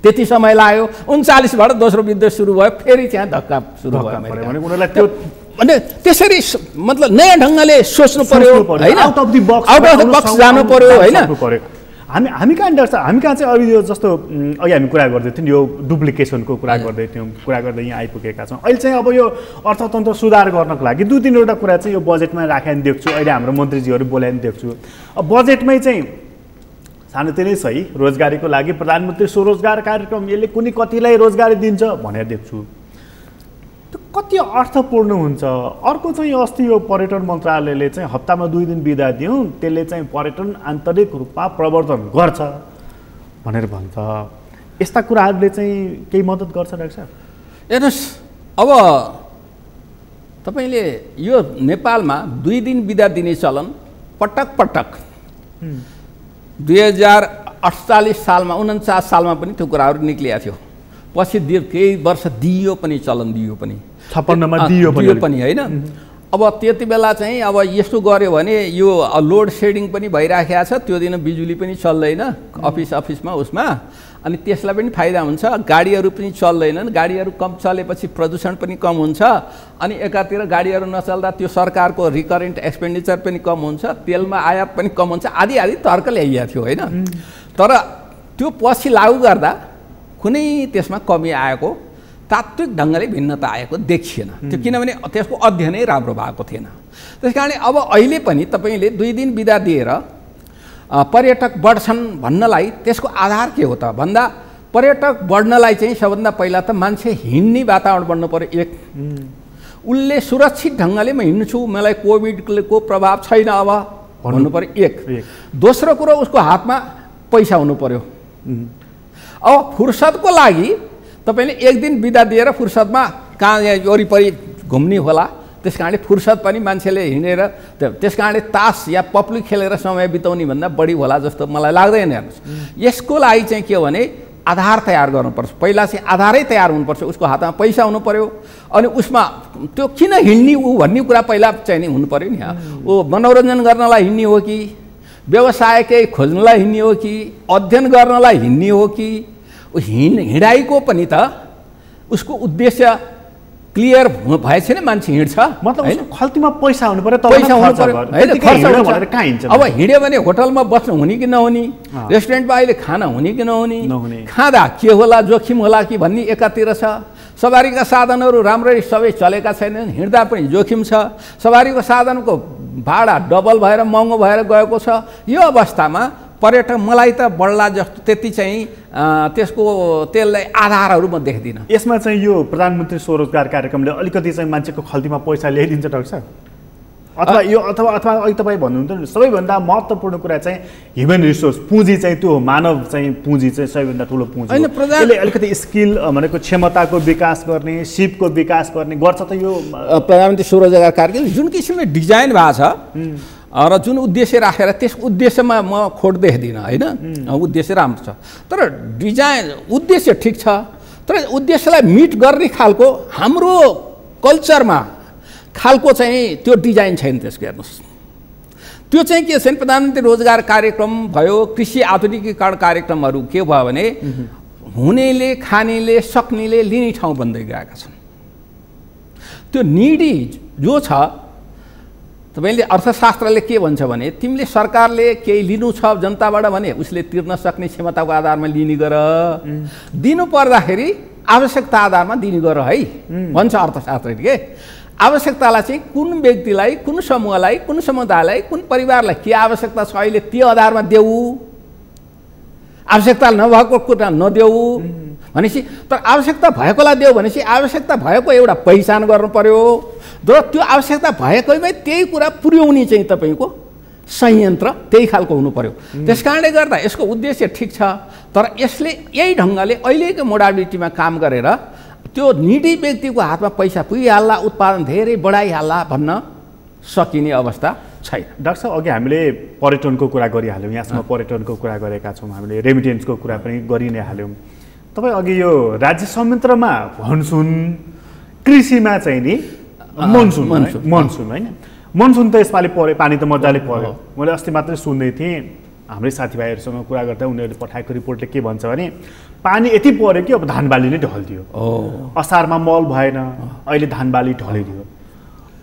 त्यति समय लाग्यो। 39बाट दोस्रो युद्ध सुरु भयो, फेरि त्यहाँ धक्का सुरु भयो। अनि त्यसरी मतलब नयाँ ढङ्गले सोच्नु पर्यो हैन, आउट अफ द बक्स जानु पर्यो हैन। हामी कहाँ डाक्टर साहब, हामी कहाँ चाहिँ अहिले यो जस्तो अघि हामी कुरा गर्दै थियौँ, यो डुप्लिकेसनको कुरा गर्दै थियौँ, कुरा गर्दै यहाँ आइपुगेका छौँ। अहिले चाहिँ अब यो अर्थतन्त्र सुधार गर्नको लागि 2-3वटा कुरा चाहिँ यो बजेटमा राखेर देख्छु, अहिले हाम्रो मन्त्रीजीहरू बोलाएर देख्छु। अब बजेटमै चाहिँ सानोतिरै सही रोजगारीको लागि प्रधानमन्त्री स्वरोजगार कार्यक्रम, यसले कुनै कतिलाई रोजगारी दिन्छ भनेर देख्छु। त्यो कति अर्थपूर्ण हुन्छ। अर्को चाहिँ अस्ति यो पर्यटन मन्त्रालयले चाहिँ हप्तामा 2 दिन बिदा दिउँ, त्यसले चाहिँ पर्यटन आन्तरिक रूपमा प्रवर्धन गर्छ भनेर भन्छ। यस्ता कुराहरूले चाहिँ केही मद्दत गर्छ डाक्टर साहब? हेर्नुहोस्, अब तपाईँले यो नेपालमा 2 दिन बिदा दिने चलन पटक 2048 सालमा 49 सालमा पनि त्यो कुराहरू निक्लिएको थियो। पछि केही वर्ष दिइयो पनि, चलन दिइयो पनि। 56 मा दियो पनि होइन। अब त्यति बेला चाहिँ अब यस्तो गर्यो भने यो लोड सेडिङ पनि भइराखेको छ, त्यो दिन बिजुली पनि चल्दैन अफिसमा उसमा, अनि त्यसलाई पनि फाइदा हुन्छ। गाडीहरू पनि चल्दैनन्, गाडीहरू कम चलेपछि प्रदूषण पनि कम हुन्छ, अनि एकातिर गाडीहरू नचल्दा त्यो सरकारको रिकरेन्ट एक्सपेन्डिचर पनि कम हुन्छ, तेलमा आयात पनि कम हुन्छ, आदि आदि तर्क ल्याइएको थियो होइन। तर त्यो पछि लागू गर्दा कुनै त्यसमा कमी आएको, तात्विक ढङ्गले भिन्नता आएको देखिएन त्यो, किनभने त्यसको अध्ययनै राम्रो भएको थिएन। त्यस कारणले अब अहिले पनि तपाईँले 2 दिन बिदा दिएर पर्यटक बढ्छन् भन्नलाई त्यसको आधार के हो त भन्दा, पर्यटक बढ्नलाई चाहिँ सबभन्दा पहिला त मान्छे हिँड्ने वातावरण बन्नु पर्यो। एक, उसले सुरक्षित ढङ्गले म हिँड्छु, मलाई कोभिडको प्रभाव छैन अब भन्नु पर्यो। एक, दोस्रो कुरो उसको हातमा पैसा हुनु पर्यो। अब फुर्सदको लागि तपाईँले 1 दिन बिदा दिएर फुर्सदमा कहाँ वरिपरि घुम्ने होला, त्यस कारणले फुर्सद पनि मान्छेले हिँडेर त्यस कारणले तास या पप्ली खेलेर समय बिताउने भन्दा बढी होला जस्तो मलाई लाग्दैन। हेर्नुहोस्, यसको लागि चाहिँ के हो भने आधार तयार गर्नुपर्छ। पहिला चाहिँ आधारै तयार हुनुपर्छ, उसको हातमा पैसा हुनु पर्यो, अनि उसमा त्यो किन हिँड्ने ऊ भन्ने कुरा पहिला चाहिँ नि हुनु पर्यो नि। ऊ मनोरञ्जन गर्नलाई हिँड्ने हो कि, व्यवसाय केही खोज्नलाई हिँड्ने हो कि, अध्ययन गर्नलाई हिँड्ने हो कि, हिँडाइको पनि त उसको उद्देश्य क्लियर भएछ नि मान्छे हिँड्छ। मतलब उसको खल्तीमा पैसा हुनु पर्यो, पैसा हुनु पर्यो। अब हिँड्यो भने होटलमा बस्नु हुने कि नहुने, रेस्टुरेन्टमा अहिले खाना हुने कि नहुने, खाँदा के होला जोखिम होला कि भन्ने एकातिर छ। सवारीका साधनहरू राम्ररी सबै चलेका छैनन्, हिँड्दा पनि जोखिम छ। सवारीको साधनको भाडा डबल भएर महँगो भएर गएको छ। यो अवस्थामा पर्यटक मलाई त बढ्ला जस्तो त्यति चाहिँ त्यसलाई आधारहरू म देख्दिनँ। यसमा चाहिँ यो प्रधानमन्त्री स्वरोजगार कार्यक्रमले अलिकति चाहिँ मान्छेको खल्तीमा पैसा ल्याइदिन्छ डाक्टर साहब, अथवा यो अथवा अहिले तपाईँ भन्नुहुन्छ सबैभन्दा महत्त्वपूर्ण कुरा चाहिँ ह्युमन रिसोर्स, पुँजी चाहिँ त्यो मानव चाहिँ पुँजी चाहिँ सबैभन्दा ठुलो पुँजी हो। यसले अलिकति स्किल भनेको क्षमताको विकास गर्ने, सिपको विकास गर्ने गर्छ त यो प्रधानमन्त्री स्वरोजगार कार्यक्रम जुन किसिमले डिजाइन भएको छ र जुन उद्देश्य राखेर त्यस उद्देश्यमा म खोट देख्दिनँ होइन। उद्देश्य राम्रो छ, तर डिजाइन उद्देश्य ठिक छ, तर उद्देश्यलाई मिट गर्ने खालको हाम्रो कल्चरमा खालको चाहिँ त्यो डिजाइन छैन त्यसको। हेर्नुहोस्, त्यो चाहिँ के छैन, प्रधानमन्त्री रोजगार कार्यक्रम भयो, कृषि आधुनिकीकरण कार्यक्रमहरू के भयो भने हुनेले, खानेले, सक्नेले लिने ठाउँ बन्दै गएका छन्। त्यो निडी जो छ, तपाईँले अर्थशास्त्रले के भन्छ भने तिमीले सरकारले केही लिनु छ जनताबाट भने उसले तिर्न सक्ने क्षमताको आधारमा लिने गर, दिनु पर्दाखेरि आवश्यकता आधारमा दिने गर है भन्छ अर्थशास्त्रले। के आवश्यकतालाई चाहिँ कुन व्यक्तिलाई, कुन समूहलाई, कुन समुदायलाई, कुन परिवारलाई के आवश्यकता छ अहिले त्यो आधारमा देऊ, आवश्यकता नभएको कुरा नदेऊ भनेपछि, तर आवश्यकता भएकोलाई देऊ भनेपछि आवश्यकता भएको एउटा पहिचान गर्नु पर्यो, र त्यो आवश्यकता भएकैमै त्यही कुरा पुर्याउने चाहिँ तपाईँको संयन्त्र त्यही खालको हुनु पर्यो। त्यस कारणले गर्दा यसको उद्देश्य ठिक छ, तर यसले यही ढङ्गले अहिलेको मोडालिटीमा काम गरेर त्यो निडी व्यक्तिको हातमा पैसा पुगिहाल्ला, उत्पादन धेरै बढाइहाल्ला भन्न सकिने अवस्था छैन। डाक्टर साहब, अघि हामीले पर्यटनको कुरा गरिहाल्यौँ, यहाँसम्म पर्यटनको कुरा गरेका छौँ, हामीले रेमिटेन्सको कुरा पनि गरि नै हाल्यौँ। तपाईँ अघि यो राज्य संयन्त्रमा मनसुन, कृषिमा चाहिँ नि मनसुन होइन, मनसुन त यसपालि पऱ्यो, पानी त मजाले पऱ्यो। मैले अस्ति मात्रै सुन्दै थिएँ, हाम्रै साथीभाइहरूसँग कुरा गर्दा उनीहरूले पठाएको रिपोर्टले के भन्छ भने पानी यति पऱ्यो कि अब धान बाली नै ढल्दियो। असारमा मल भएन, अहिले धान बाली ढलिदियो।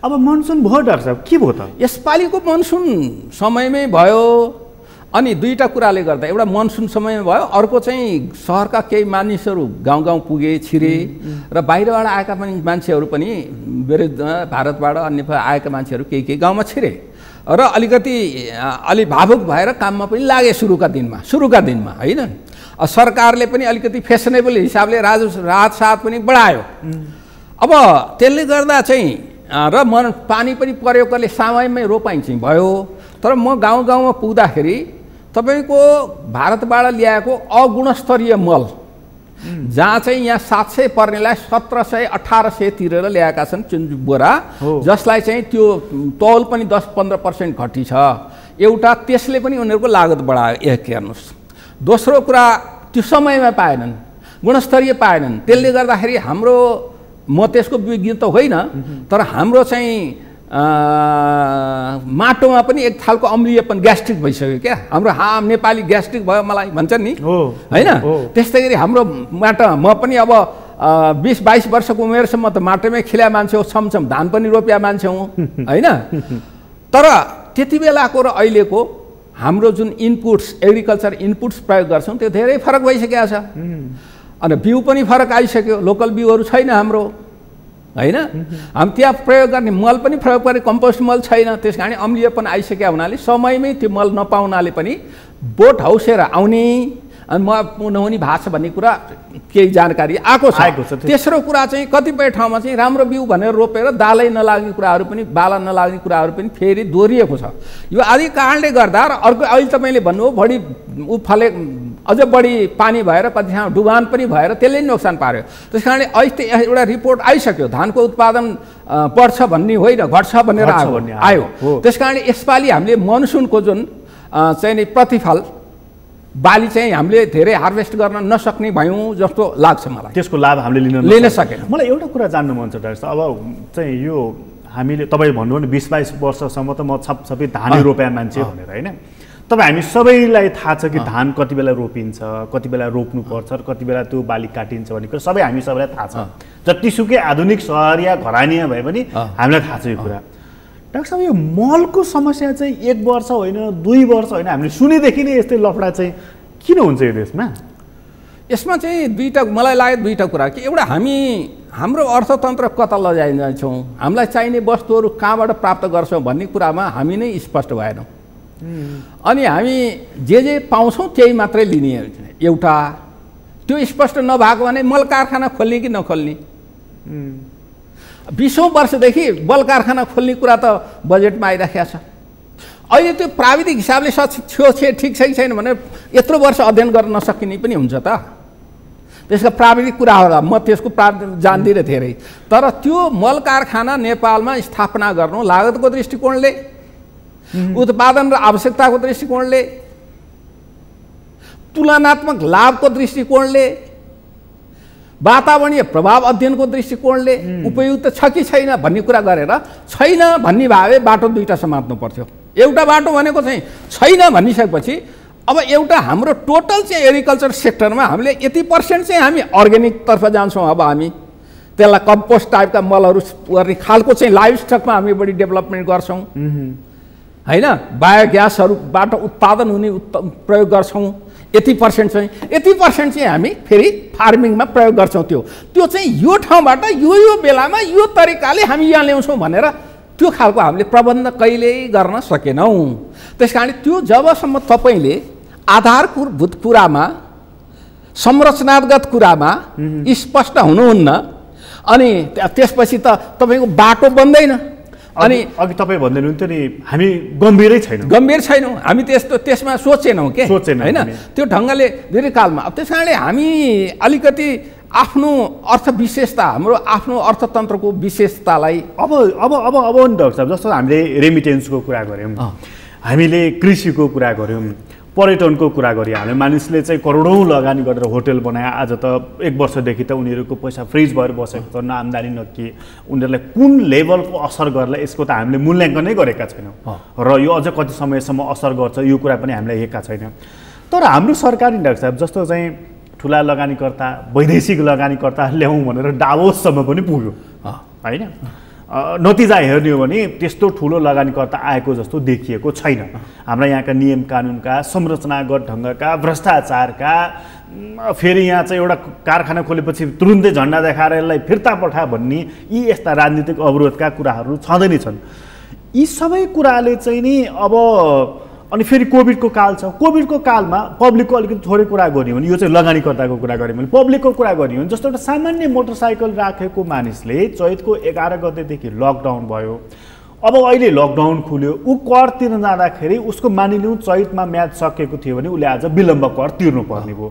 अब मनसुन भयो डाक्टर साहब, के भयो त? यसपालिको मनसुन समयमै भयो, अनि दुईटा कुराले गर्दा, एउटा मनसुन समयमा भयो, अर्को चाहिँ सहरका केही मानिसहरू गाउँ गाउँ पुगे, छिरे, र बाहिरबाट आएका पनि मान्छेहरू पनि भारतबाट अन्य आएका मान्छेहरू केही गाउँमा छिरे, र अलि भावुक भएर काममा पनि लागे सुरुका दिनमा होइन। सरकारले पनि अलिकति फेसनेबल हिसाबले राहत साथ पनि बढायो। अब त्यसले गर्दा चाहिँ र पानी पनि परेकोले समयमै रोपाइँ चाहिँ भयो, तर म गाउँ गाउँमा पुग्दाखेरि तपाईँको भारतबाट ल्याएको अगुणस्तरीय मल, जहाँ चाहिँ यहाँ 700 पर्नेलाई 1700-1800 तिरेर ल्याएका छन् बोरा, जसलाई चाहिँ त्यो तौल पनि 10-15% घटी छ। एउटा त्यसले पनि उनीहरूको लागत बढायो। एक हेर्नुहोस्, दोस्रो कुरा त्यो समयमा पाएनन्, गुणस्तरीय पाएनन्, त्यसले गर्दाखेरि हाम्रो म त्यसको विज्ञ त होइन, तर हाम्रो चाहिँ माटोमा पनि एक खालको अम्लीयपन ग्यास्ट्रिक भइसक्यो क्या। हाम्रो नेपाली ग्यास्ट्रिक भयो मलाई भन्छन् नि होइन। त्यस्तै गरी हाम्रो माटो, म पनि अब 20-22 वर्षको उमेरसम्म त माटोमै खिल्या मान्छे हो, छमछम धान पनि रोपिया मान्छे हुँ होइन। तर त्यति बेलाको र अहिलेको हाम्रो जुन इनपुट्स, एग्रिकल्चर इनपुट्स प्रयोग गर्छौँ त्यो धेरै फरक भइसकेको छ। अनि बिउ पनि फरक आइसक्यो, लोकल बिउहरू छैन हाम्रो होइन। हामी त्यहाँ प्रयोग गर्ने मल पनि प्रयोग गर्ने कम्पोस्ट मल छैन, त्यस कारण अम्लीयपन आइसक्यो हुनाले समयमै त्यो मल नपाउनाले पनि बोट हौसेर आउने अनि म नहुने भएको छ भन्ने कुरा केही जानकारी आएको छ। तेस्रो कुरा चाहिँ कतिपय ठाउँमा चाहिँ राम्रो बिउ भनेर रोपेर दालै नलाग्ने कुराहरू पनि, बाला नलाग्ने कुराहरू पनि फेरि दोहोरिएको छ। यो आदि कारणले गर्दा र अर्को अहिले तपाईँले भन्नुभयो बढी फले, अझ बढी पानी भएर कति ठाउँ डुबान पनि भएर त्यसले नोक्सान पार्यो। त्यस कारणले अहिले एउटा रिपोर्ट आइसक्यो धानको उत्पादन बढ्छ भन्ने होइन, घट्छ भनेर आयो। त्यस कारणले यसपालि हामीले मनसुनको जुन चाहिँ नि प्रतिफल बाली चाहिँ हामीले धेरै हार्भेस्ट गर्न नसक्ने भयौँ जस्तो लाग्छ मलाई। त्यसको लाभ हामीले लिन सकेन। मलाई एउटा कुरा जान्नु मन छ डाक्टर साहब, अब चाहिँ यो हामीले तपाईँ भन्नुभयो नि 20-22 वर्षसम्म त म सबै धानै रोप्या मान्छे भनेर होइन। तपाईँ हामी सबैलाई थाहा छ कि धान कति बेला रोपिन्छ, कति बेला रोप्नुपर्छ र कति बेला त्यो बाली काटिन्छ भन्ने कुरा सबै हामी सबैलाई थाहा छ। जतिसुकै आधुनिक सहरिया घरानिया भए पनि हामीलाई थाहा छ यो कुरा। डाक्टर साहब यो मलको समस्या चाहिँ 1 वर्ष होइन 2 वर्ष होइन, हामीले सुनेदेखि नै यस्तै लफडा चाहिँ किन हुन्छ यो देशमा? यसमा चाहिँ मलाई लाग्यो दुईवटा कुरा कि एउटा हाम्रो अर्थतन्त्र कता लजाइन्छौँ, हामीलाई चाहिने वस्तुहरू कहाँबाट प्राप्त गर्छौँ भन्ने कुरामा हामी नै स्पष्ट भएनौँ। अनि हामी जे पाउँछौँ त्यही मात्रै लिने एउटा, त्यो स्पष्ट नभएको भने मल कारखाना खोल्ने कि नखोल्ने। 20औं वर्षदेखि बल कारखाना खोल्ने कुरा त बजेटमा आइराखेको छ। अहिले त्यो प्राविधिक हिसाबले ठिक छ कि छैन भनेर यत्रो वर्ष अध्ययन गर्न नसकिने पनि हुन्छ त। त्यसका प्राविधिक कुरा होला, म त्यसको जान्दिनँ धेरै। तर त्यो मल कारखाना नेपालमा स्थापना गर्नु लागतको दृष्टिकोणले, उत्पादन र आवश्यकताको दृष्टिकोणले, तुलनात्मक लाभको दृष्टिकोणले, वातावरणीय प्रभाव अध्ययनको दृष्टिकोणले उपयुक्त छ कि छैन भन्ने कुरा गरेर छैन भन्ने भावे बाटो दुईवटा समात्नु पर्थ्यो। एउटा बाटो भनेको चाहिँ छैन भनिसकेपछि अब एउटा हाम्रो टोटल चाहिँ एग्रिकल्चर सेक्टरमा हामीले यति % चाहिँ हामी अर्ग्यानिकतर्फ जान्छौँ। अब हामी त्यसलाई कम्पोस्ट टाइपका मलहरू गर्ने खालको चाहिँ लाइफ स्टकमा हामी बढी डेभलपमेन्ट गर्छौँ होइन, बायोग्यासहरूबाट उत्पादन हुने प्रयोग गर्छौँ। यति % चाहिँ हामी फेरि फार्मिङमा प्रयोग गर्छौँ। त्यो चाहिँ यो ठाउँबाट यो बेलामा यो तरिकाले हामी यहाँ ल्याउँछौँ भनेर त्यो खालको हामीले प्रबन्ध कहिल्यै गर्न सकेनौँ। त्यस कारण त्यो जबसम्म तपाईँले आधारभूत कुरामा, संरचनागत कुरामा स्पष्ट हुनुहुन्न अनि त्यसपछि त तपाईँको बाटो बन्दैन। अनि अघि तपाईँ भन्दै हुनुहुन्थ्यो नि हामी गम्भीर छैनौँ, हामी त्यसमा सोचेनौँ के होइन, त्यो ढङ्गले दीर्घकालमा। त्यस कारणले हामी अलिकति आफ्नो अर्थ विशेषता, हाम्रो आफ्नो अर्थतन्त्रको विशेषतालाई अब नि डाक्टर साहब, जस्तो हामीले रेमिटेन्सको कुरा गऱ्यौँ, हामीले कृषिको कुरा गऱ्यौँ, पर्यटनको कुरा गऱ्यौँ, हामीले मानिसले चाहिँ करोडौँ लगानी गरेर होटल बनाए, आज त 1 वर्षदेखि त उनीहरूको पैसा फ्रिज भएर बसेको छ, न आम्दानी न के, उनीहरूलाई कुन लेभलको असर गर्ला यसको त हामीले मूल्याङ्कनै गरेका छैनौँ र यो अझ कति समयसम्म असर गर्छ यो कुरा पनि हामीले हेरेका छैनौँ। तर हाम्रो सरकारी डाक्टर साहब जस्तो चाहिँ ठुला लगानीकर्ता, वैदेशिक लगानीकर्ता ल्याउँ भनेर डाभोससम्म पनि पुग्यो होइन। नतिजा हेर्ने हो भने त्यस्तो ठुलो लगानीकर्ता आएको जस्तो देखिएको छैन। हाम्रा यहाँका नियम कानुनका, संरचनागत ढङ्गका, भ्रष्टाचारका, फेरि यहाँ चाहिँ एउटा कारखाना खोलेपछि तुरुन्तै झन्डा देखाएर यसलाई फिर्ता पठा भन्ने यी यस्ता राजनीतिक अवरोधका कुराहरू छँदै नै छन्। यी सबै कुराले चाहिँ नि अब अनि फेरि कोभिडको काल छ, कोभिडको कालमा पब्लिकको अलिकति थोरै कुरा गर्ने हो भने, यो चाहिँ लगानीकर्ताको कुरा गऱ्यो भने, पब्लिकको कुरा गर्ने हो भने जस्तो एउटा सामान्य मोटरसाइकल राखेको मानिसले चैतको 11 गतेदेखि लकडाउन भयो, अब अहिले लकडाउन खुल्यो, ऊ कर तिर्न जाँदाखेरि उसको मानिलिउँ चैतमा म्याद सकेको थियो भने उसले आज विलम्ब कर तिर्नुपर्ने भयो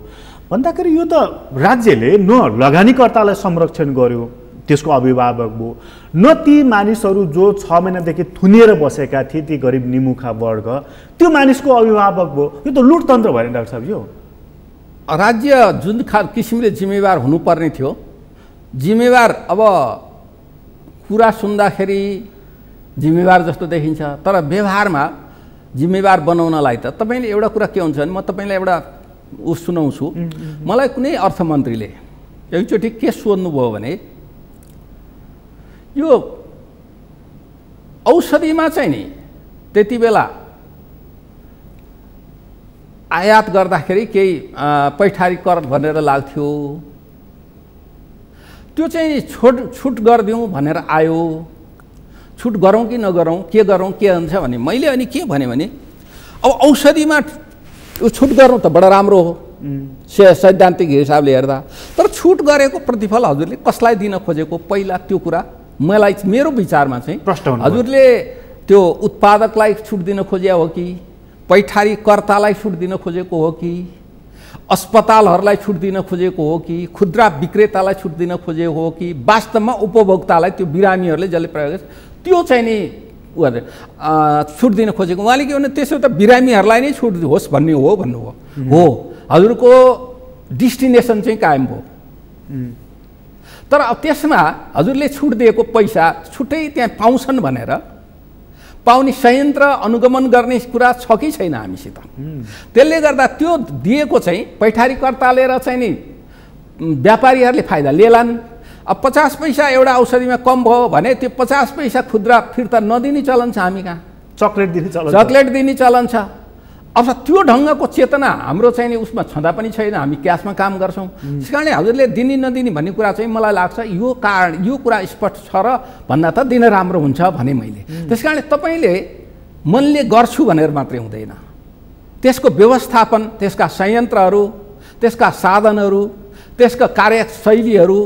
भन्दाखेरि यो त राज्यले न लगानीकर्तालाई संरक्षण गर्यो, त्यसको अभिभावक भयो, न ती मानिसहरू जो 6 महिनादेखि थुनिएर बसेका थिए, ती गरिब निमुखा वर्ग, त्यो मानिसको अभिभावक भयो। यो त लुटतन्त्र भयो डाक्टर साहब। यो राज्य जुन किसिमले जिम्मेवार हुनुपर्ने थियो जिम्मेवार, अब कुरा सुन्दाखेरि जिम्मेवार जस्तो देखिन्छ, तर व्यवहारमा जिम्मेवार बनाउनलाई त तपाईँले एउटा कुरा के हुन्छ भने, म तपाईँलाई एउटा सुनाउँछु। मलाई कुनै अर्थमन्त्रीले एकचोटि के सोध्नुभयो भने, यो औषधिमा चाहिँ नि त्यति बेला आयात गर्दाखेरि केही पैठारी कर भनेर लाग्थ्यो, त्यो चाहिँ छुट गरिदिउँ भनेर आयो। छुट गरौँ कि नगरौँ, के गरौँ, के हुन्छ भने मैले अनि के भने अब औषधिमा छुट गर्नु त बडा राम्रो हो सैद्धान्तिक हिसाबले हेर्दा, तर छुट गरेको प्रतिफल हजुरले कसलाई दिन खोजेको, पहिला त्यो कुरा मलाई मेरो विचारमा चाहिँ हजुरले त्यो उत्पादकलाई छुट दिन खोज्या हो कि पैठारी कर्तालाई छुट दिन खोजेको हो कि अस्पतालहरूलाई छुट दिन खोजेको हो कि खुद्रा विक्रेतालाई छुट दिन खोजेको हो कि वास्तवमा उपभोक्तालाई, त्यो बिरामीहरूले जसले प्रयोग गर्छ त्यो चाहिँ नि छुट दिन खोजेको। उहाँले के भने त्यसो त बिरामीहरूलाई नै छुट होस् भन्ने हो भन्नुभयो। हो, हजुरको डेस्टिनेसन चाहिँ कायम भयो, तर अब त्यसमा हजुरले छुट दिएको पैसा छुट्टै त्यहाँ पाउँछन् भनेर पाउने संयन्त्र अनुगमन गर्ने कुरा छ कि छैन हामीसित। त्यसले गर्दा त्यो दिएको चाहिँ पैठारीकर्ताले र चाहिँ नि व्यापारीहरूले फाइदा लिएलान्। अब 50 पैसा एउटा औषधिमा कम भयो भने त्यो 50 पैसा खुद्रा फिर्ता नदिने चलन छ हामी कहाँ, चक्लेट दिने चलन छ। अब त्यो ढङ्गको चेतना हाम्रो चाहिँ नि उसमा छँदा पनि छैन, हामी क्यासमा काम गर्छौँ। त्यस कारणले हजुरले दिने नदिने भन्ने कुरा चाहिँ मलाई लाग्छ यो कुरा स्पष्ट छ र भन्दा त दिन राम्रो हुन्छ भने मैले। त्यस कारणले तपाईँले मनले गर्छु भनेर मात्रै हुँदैन, त्यसको व्यवस्थापन, त्यसका संयन्त्रहरू, त्यसका साधनहरू, त्यसका कार्यशैलीहरू,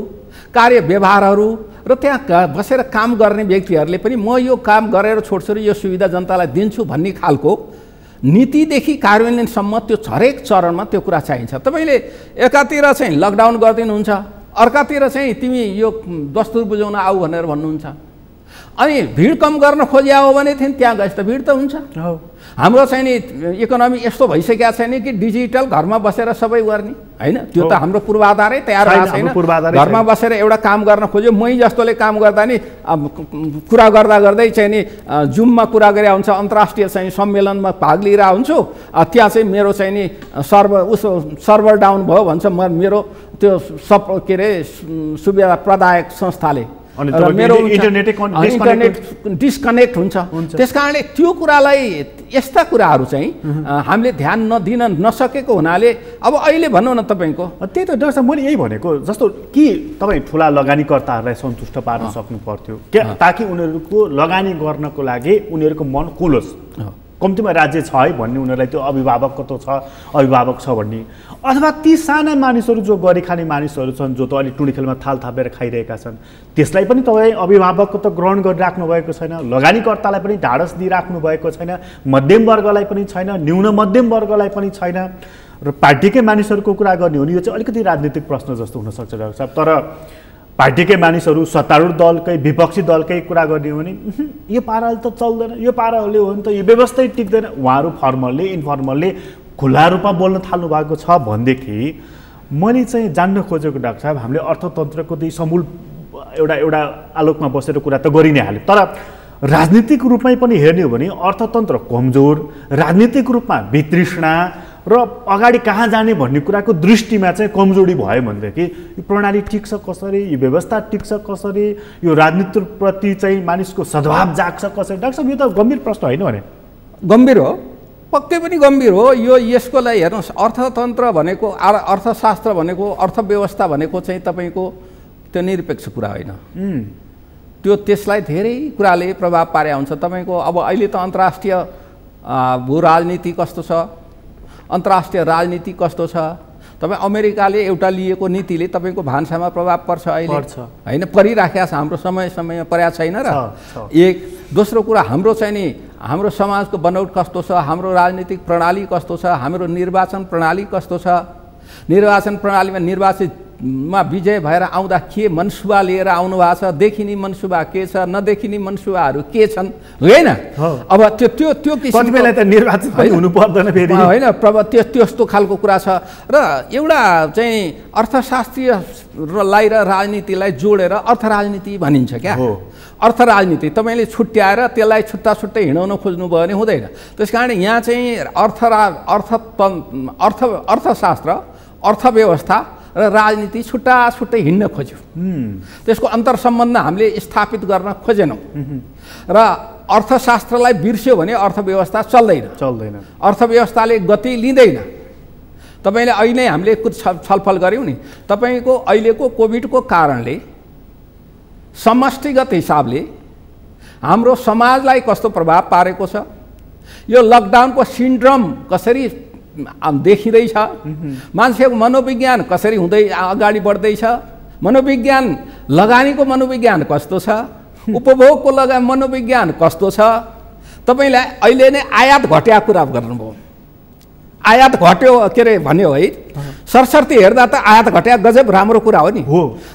कार्य व्यवहारहरू र त्यहाँ बसेर काम गर्ने व्यक्तिहरूले पनि म यो काम गरेर छोड्छु र यो सुविधा जनतालाई दिन्छु भन्ने खालको नीतिदेखि कार्यान्वयनसम्म त्यो हरेक चरणमा त्यो कुरा चाहिन्छ। तपाईँले एकातिर चाहिँ लकडाउन गरिदिनुहुन्छ, अर्कातिर चाहिँ तिमी यो दस्तुर बुझाउन आऊ भनेर भन्नुहुन्छ। अनि भिड कम गर्न खोज्या हो भने त्यहाँ गएछ त भिड त हुन्छ। हाम्रो चाहिँ नि इकोनोमी यस्तो भइसकेको छैन कि डिजिटल घरमा बसेर सबै गर्ने होइन, त्यो त हाम्रो पूर्वाधारै तयार भएको छैन। घरमा बसेर एउटा काम गर्न खोज्यो, मै जस्तोले काम गर्दा नि कुरा गर्दा गर्दै चाहिँ नि जुममा कुरा गरे हुन्छ, अन्तर्राष्ट्रिय चाहिँ सम्मेलनमा भाग लिइरहेको हुन्छु, त्यहाँ चाहिँ मेरो चाहिँ नि सर्भर डाउन भयो भन्छ, मेरो त्यो के अरे सुविधा प्रदायक संस्थाले मेरो इन्टरनेट डिस्कनेक्ट हुन्छ। त्यस कारणले त्यो कुरालाई, यस्ता कुराहरू चाहिँ हामीले ध्यान नदिन नसकेको हुनाले अब अहिले भनौँ न तपाईँको त्यही त डाक्टर साहब, मैले यही भनेको जस्तो कि तपाईँ ठुला लगानीकर्ताहरूलाई सन्तुष्ट पार्न सक्नु पर्थ्यो ताकि उनीहरूको लगानी गर्नको लागि उनीहरूको मन खुलोस्, कम्तीमा राज्य छ है भन्ने उनीहरूलाई त्यो अभिभावक छ भन्ने, अथवा ती साना मानिसहरू जो गरी खाने मानिसहरू छन् जो त अलिक टुँडी खेलमा थाल थापेर खाइरहेका छन् त्यसलाई पनि तपाईँ अभिभावकको त ग्रहण गरिराख्नु भएको छैन, लगानीकर्तालाई पनि ढाडस दिइराख्नु भएको छैन, मध्यम वर्गलाई पनि छैन, न्यून मध्यम वर्गलाई पनि छैन र पार्टीकै मानिसहरूको कुरा गर्ने हो नि। यो चाहिँ अलिकति राजनीतिक प्रश्न जस्तो हुनसक्छ डाक्टर साहब, तर पार्टीकै मानिसहरू सत्तारूढ दलकै विपक्षी दलकै कुरा गर्ने हो भने यो पाराले त चल्दैन, यो पाराले हो भने त यो व्यवस्थै टिक्दैन, उहाँहरू फर्मल्ली इन्फर्मल्ली खुल्ला रूपमा बोल्न थाल्नु भएको छ भनेदेखि मैले चाहिँ जान्न खोजेको डाक्टर साहब, हामीले अर्थतन्त्रको त्यही समूल एउटा आलोकमा बसेर कुरा त गरि नै हाल्यो, तर राजनीतिक रूपमै पनि हेर्ने हो भने अर्थतन्त्र कमजोर, राजनीतिक रूपमा वितृष्णा र अगाडि कहाँ जाने भन्ने कुराको दृष्टिमा चाहिँ कमजोरी भयो भनेदेखि यो प्रणाली टिक्छ कसरी, यो व्यवस्था टिक्छ कसरी, यो राजनीतिप्रति चाहिँ मानिसको सद्भाव जाग्छ कसरी? डाक्टर साहब, यो त गम्भीर प्रश्न होइन भने? गम्भीर हो, पक्कै पनि गम्भीर हो। यसको लागि हेर्नुहोस्, अर्थतन्त्र भनेको, अर्थशास्त्र भनेको, अर्थव्यवस्था भनेको चाहिँ तपाईँको त्यो निरपेक्ष कुरा होइन, त्यो त्यसलाई धेरै कुराले प्रभाव पारे हुन्छ। तपाईँको अब अहिले त अन्तर्राष्ट्रिय भू राजनीति कस्तो छ, अन्तर्राष्ट्रिय राजनीति कस्तो छ, तपाईँ अमेरिकाले एउटा लिएको नीतिले तपाईँको भान्सामा प्रभाव पर्छ अहिले होइन, परिराखेको छ, हाम्रो समयमा परेको छैन र एक। दोस्रो कुरा, हाम्रो चाहिँ नि हाम्रो समाजको बनौट कस्तो छ, हाम्रो राजनीतिक प्रणाली कस्तो छ, हाम्रो निर्वाचन प्रणाली कस्तो छ, निर्वाचन प्रणालीमा निर्वाचित मा विजय भएर आउँदा के मनसुबा लिएर आउनु भएको छ, देखिने मनसुबा के छ, नदेखिने मनसुबाहरू के छन्, होइन? अब त्यो कति बेला त निर्वाचित पनि हुनु पर्दैन फेरि, होइन? त्यस्तो खालको कुरा छ। र एउटा चाहिँ अर्थशास्त्रीयलाई र राजनीतिलाई जोडेर अर्थ राजनीति भनिन्छ क्या। अर्थ राजनीति तपाईँले छुट्याएर त्यसलाई छुट्टै हिँडाउन खोज्नुभयो भने हुँदैन। त्यस कारण यहाँ चाहिँ अर्थशास्त्र, अर्थव्यवस्था र राजनीति छुट्टै हिँड्न खोज्यो। त्यसको अन्तर्सम्बन्ध हामीले स्थापित गर्न खोजेनौँ। र अर्थशास्त्रलाई बिर्स्यो भने अर्थव्यवस्था चल्दैन। अर्थव्यवस्थाले गति लिँदैन। तपाईँले अहिले हामीले कुछ छलफल गऱ्यौँ नि, तपाईँको अहिलेको कोभिडको कारणले समष्टिगत हिसाबले हाम्रो समाजलाई कस्तो प्रभाव पारेको छ, यो लकडाउनको सिन्ड्रोम कसरी देखिँदैछ, मान्छेको मनोविज्ञान कसरी अगाडि बढ्दैछ, मनोविज्ञान लगानीको मनोविज्ञान कस्तो छ, उपभोगको मनोविज्ञान कस्तो छ। तपाईँले अहिले नै आयात घट्या कुरा गर्नुभयो। आयात घट्यो के अरे भन्यो है, सरसर्ती हेर्दा त आयात घट्या गजब राम्रो कुरा हो नि।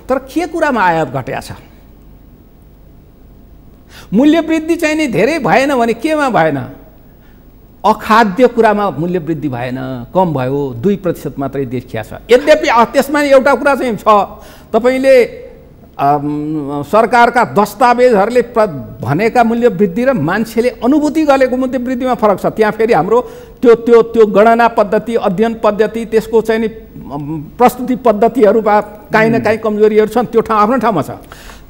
तर के कुरामा आयात घट्या छ? मूल्य वृद्धि चाहिँ नि धेरै भएन भने केमा भएन? अखाद्य कुरामा मूल्य वृद्धि भएन, कम भयो, 2% मात्रै देखिया छ। यद्यपि त्यसमा एउटा कुरा चाहिँ छ, तपाईँले सरकारका दस्तावेजहरूले भनेका मूल्य वृद्धि र मान्छेले अनुभूति गरेको मूल्य वृद्धिमा फरक छ। त्यहाँ फेरि हाम्रो त्यो गणना पद्धति, अध्ययन पद्धति, त्यसको चाहिँ नि प्रस्तुति पद्धतिहरूमा काहीँ न काहीँ कमजोरीहरू छन्, त्यो ठाउँ आफ्नो ठाउँमा छ।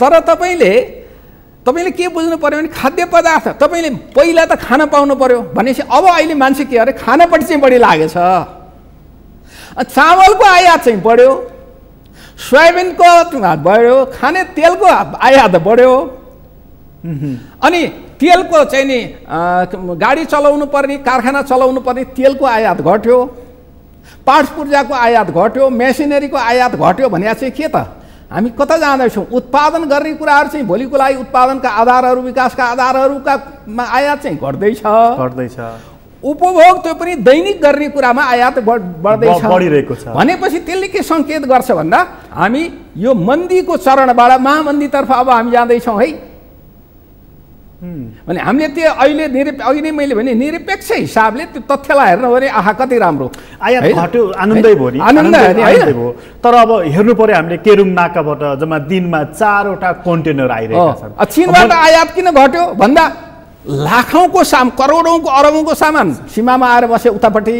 तर तपाईँले के बुझ्नु पर्यो भने खाद्य पदार्थ तपाईँले पहिला त खान पाउनु पर्यो भनेपछि अब अहिले मान्छे के अरे खानपट्टि चाहिँ बढी लागेछ। चामलको आयात चाहिँ बढ्यो, सोयाबिनको बढ्यो, खाने तेलको आयात बढ्यो, अनि तेलको चाहिँ नि गाडी चलाउनु पर्ने, कारखाना चलाउनु पर्ने तेलको आयात घट्यो, पार्ट्स पूर्जाको आयात घट्यो, मेसिनरीको आयात घट्यो भने चाहिँ के त हामी कता जाँदैछौँ? उत्पादन गर्ने कुराहरू चाहिँ भोलिको लागि उत्पादनका आधारहरू, विकासका आधारहरूका आयात चाहिँ घट्दैछ। उपभोग त्यो पनि दैनिक गर्ने कुरामा आयात बढिरहेको छ भनेपछि त्यसले के सङ्केत गर्छ भन्दा हामी यो मन्दीको चरणबाट महामन्दीतर्फ अब हामी जाँदैछौँ है। भने हामीले त्यो अहिले नै मैले भने निरपेक्ष हिसाबले त्यो तथ्यलाई हेर्नु भने आहा कति राम्रो आयात घट्यो, आनन्दै भयो नि, आनन्दै भयो। तर अब हेर्नु पर्यो हामीले केरुङ नाकाबाट जम्मा दिनमा 4वटा कन्टेनर आइरहेका छन्। चीनबाट आयात किन घट्यो भन्दा लाखौँको करोडौँको अरबौँको सामान सीमामा आएर बसे उतापट्टि,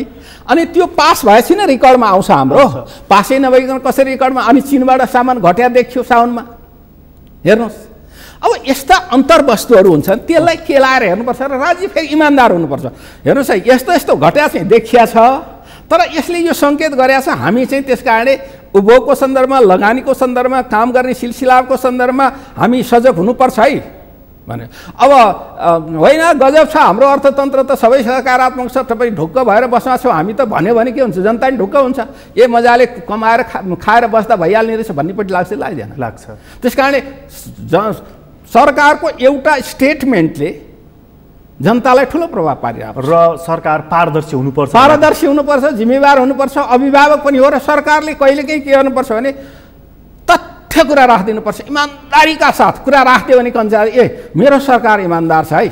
अनि त्यो पास भएपछि नै रेकर्डमा आउँछ हाम्रो। पासै नभइकन कसरी रेकर्डमा? अनि चीनबाट सामान घट्या देखियो साउनमा। हेर्नुहोस्, अब यस्ता अन्तर्वस्तुहरू हुन्छन्, त्यसलाई केलाएर हेर्नुपर्छ र राज्य फेरि इमान्दार हुनुपर्छ। हेर्नुहोस् है, यस्तो घट्या चाहिँ देखिया छ, तर यसले यो सङ्केत गरेका छ हामी चाहिँ त्यस कारणले उपभोगको सन्दर्भमा, लगानीको सन्दर्भमा, काम गर्ने सिलसिलाको सन्दर्भमा हामी सजग हुनुपर्छ है भने। अब होइन गजब छ हाम्रो अर्थतन्त्र त सबै सकारात्मक छ, तपाईँ ढुक्क भएर बस्न छौँ हामी त भन्यो भने के हुन्छ? जनता नि ढुक्क हुन्छ, ए मजाले कमाएर खाएर बस्दा भइहाल्ने रहेछ भन्नेपट्टि लाग्छ। त्यस कारणले सरकारको एउटा स्टेटमेन्टले जनतालाई ठुलो प्रभाव पारिरहेको र सरकार पारदर्शी हुनुपर्छ, जिम्मेवार हुनुपर्छ, अभिभावक पनि हो। र सरकारले कहिलेकाहीँ के गर्नुपर्छ भने तथ्य कुरा राखिदिनुपर्छ, इमान्दारीका साथ कुरा राखिदियो भने कन्छ ए मेरो सरकार इमान्दार छ है,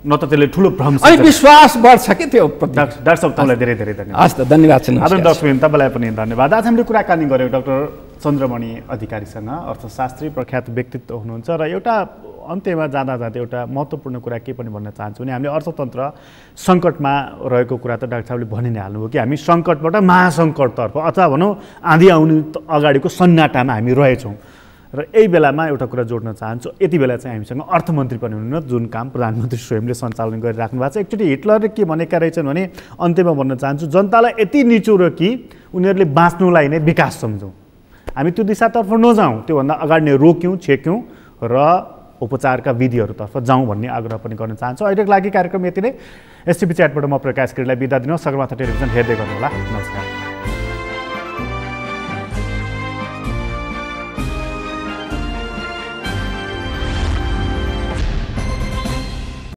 न त त्यसले ठुलो भ्रम अनि विश्वास बढ्छ कि त्यो। डाक्टर साहब तपाईँलाई धेरै धेरै धन्यवाद। हस् त, धन्यवाद छ। दर्शकबिन तपाईँलाई पनि धन्यवाद। आज हामीले कुराकानी गऱ्यौँ डाक्टर चन्द्रमणि अधिकारीसँग, अर्थशास्त्री प्रख्यात व्यक्तित्व हुनुहुन्छ। र एउटा अन्त्यमा जाँदा एउटा महत्त्वपूर्ण कुरा के पनि भन्न चाहन्छु भने हामीले अर्थतन्त्र सङ्कटमा रहेको कुरा त डाक्टर साहबले भनि नै हाल्नुभयो कि हामी सङ्कटबाट महासङ्कटतर्फ अथवा भनौँ आँधी आउने अगाडिको सन्नाटामा हामी रहेछौँ। र यही बेलामा एउटा कुरा जोड्न चाहन्छु, यति बेला चाहिँ हामीसँग अर्थमन्त्री पनि हुनुहुन्न, जुन काम प्रधानमन्त्री स्वयंले सञ्चालन गरिराख्नु भएको छ। एकचोटि हिटलरले के भनेका रहेछन् भने अन्त्यमा भन्न चाहन्छु, जनतालाई यति निचोरो कि उनीहरूले बाँच्नुलाई नै विकास सम्झौँ, हामी त्यो दिशातर्फ नजाउँ, त्योभन्दा अगाडि नै रोक्यौँ, छेक्यौँ र उपचारका विधिहरूतर्फ जाउँ भन्ने आग्रह पनि गर्न चाहन्छु। अहिलेको लागि कार्यक्रम यति नै। एसटिभी च्याटबाट म प्रकाश गिरीलाई बिदा दिनुहोस्। सगरमाथा टेलिभिजन हेर्दै गर्नुहोला। नमस्कार।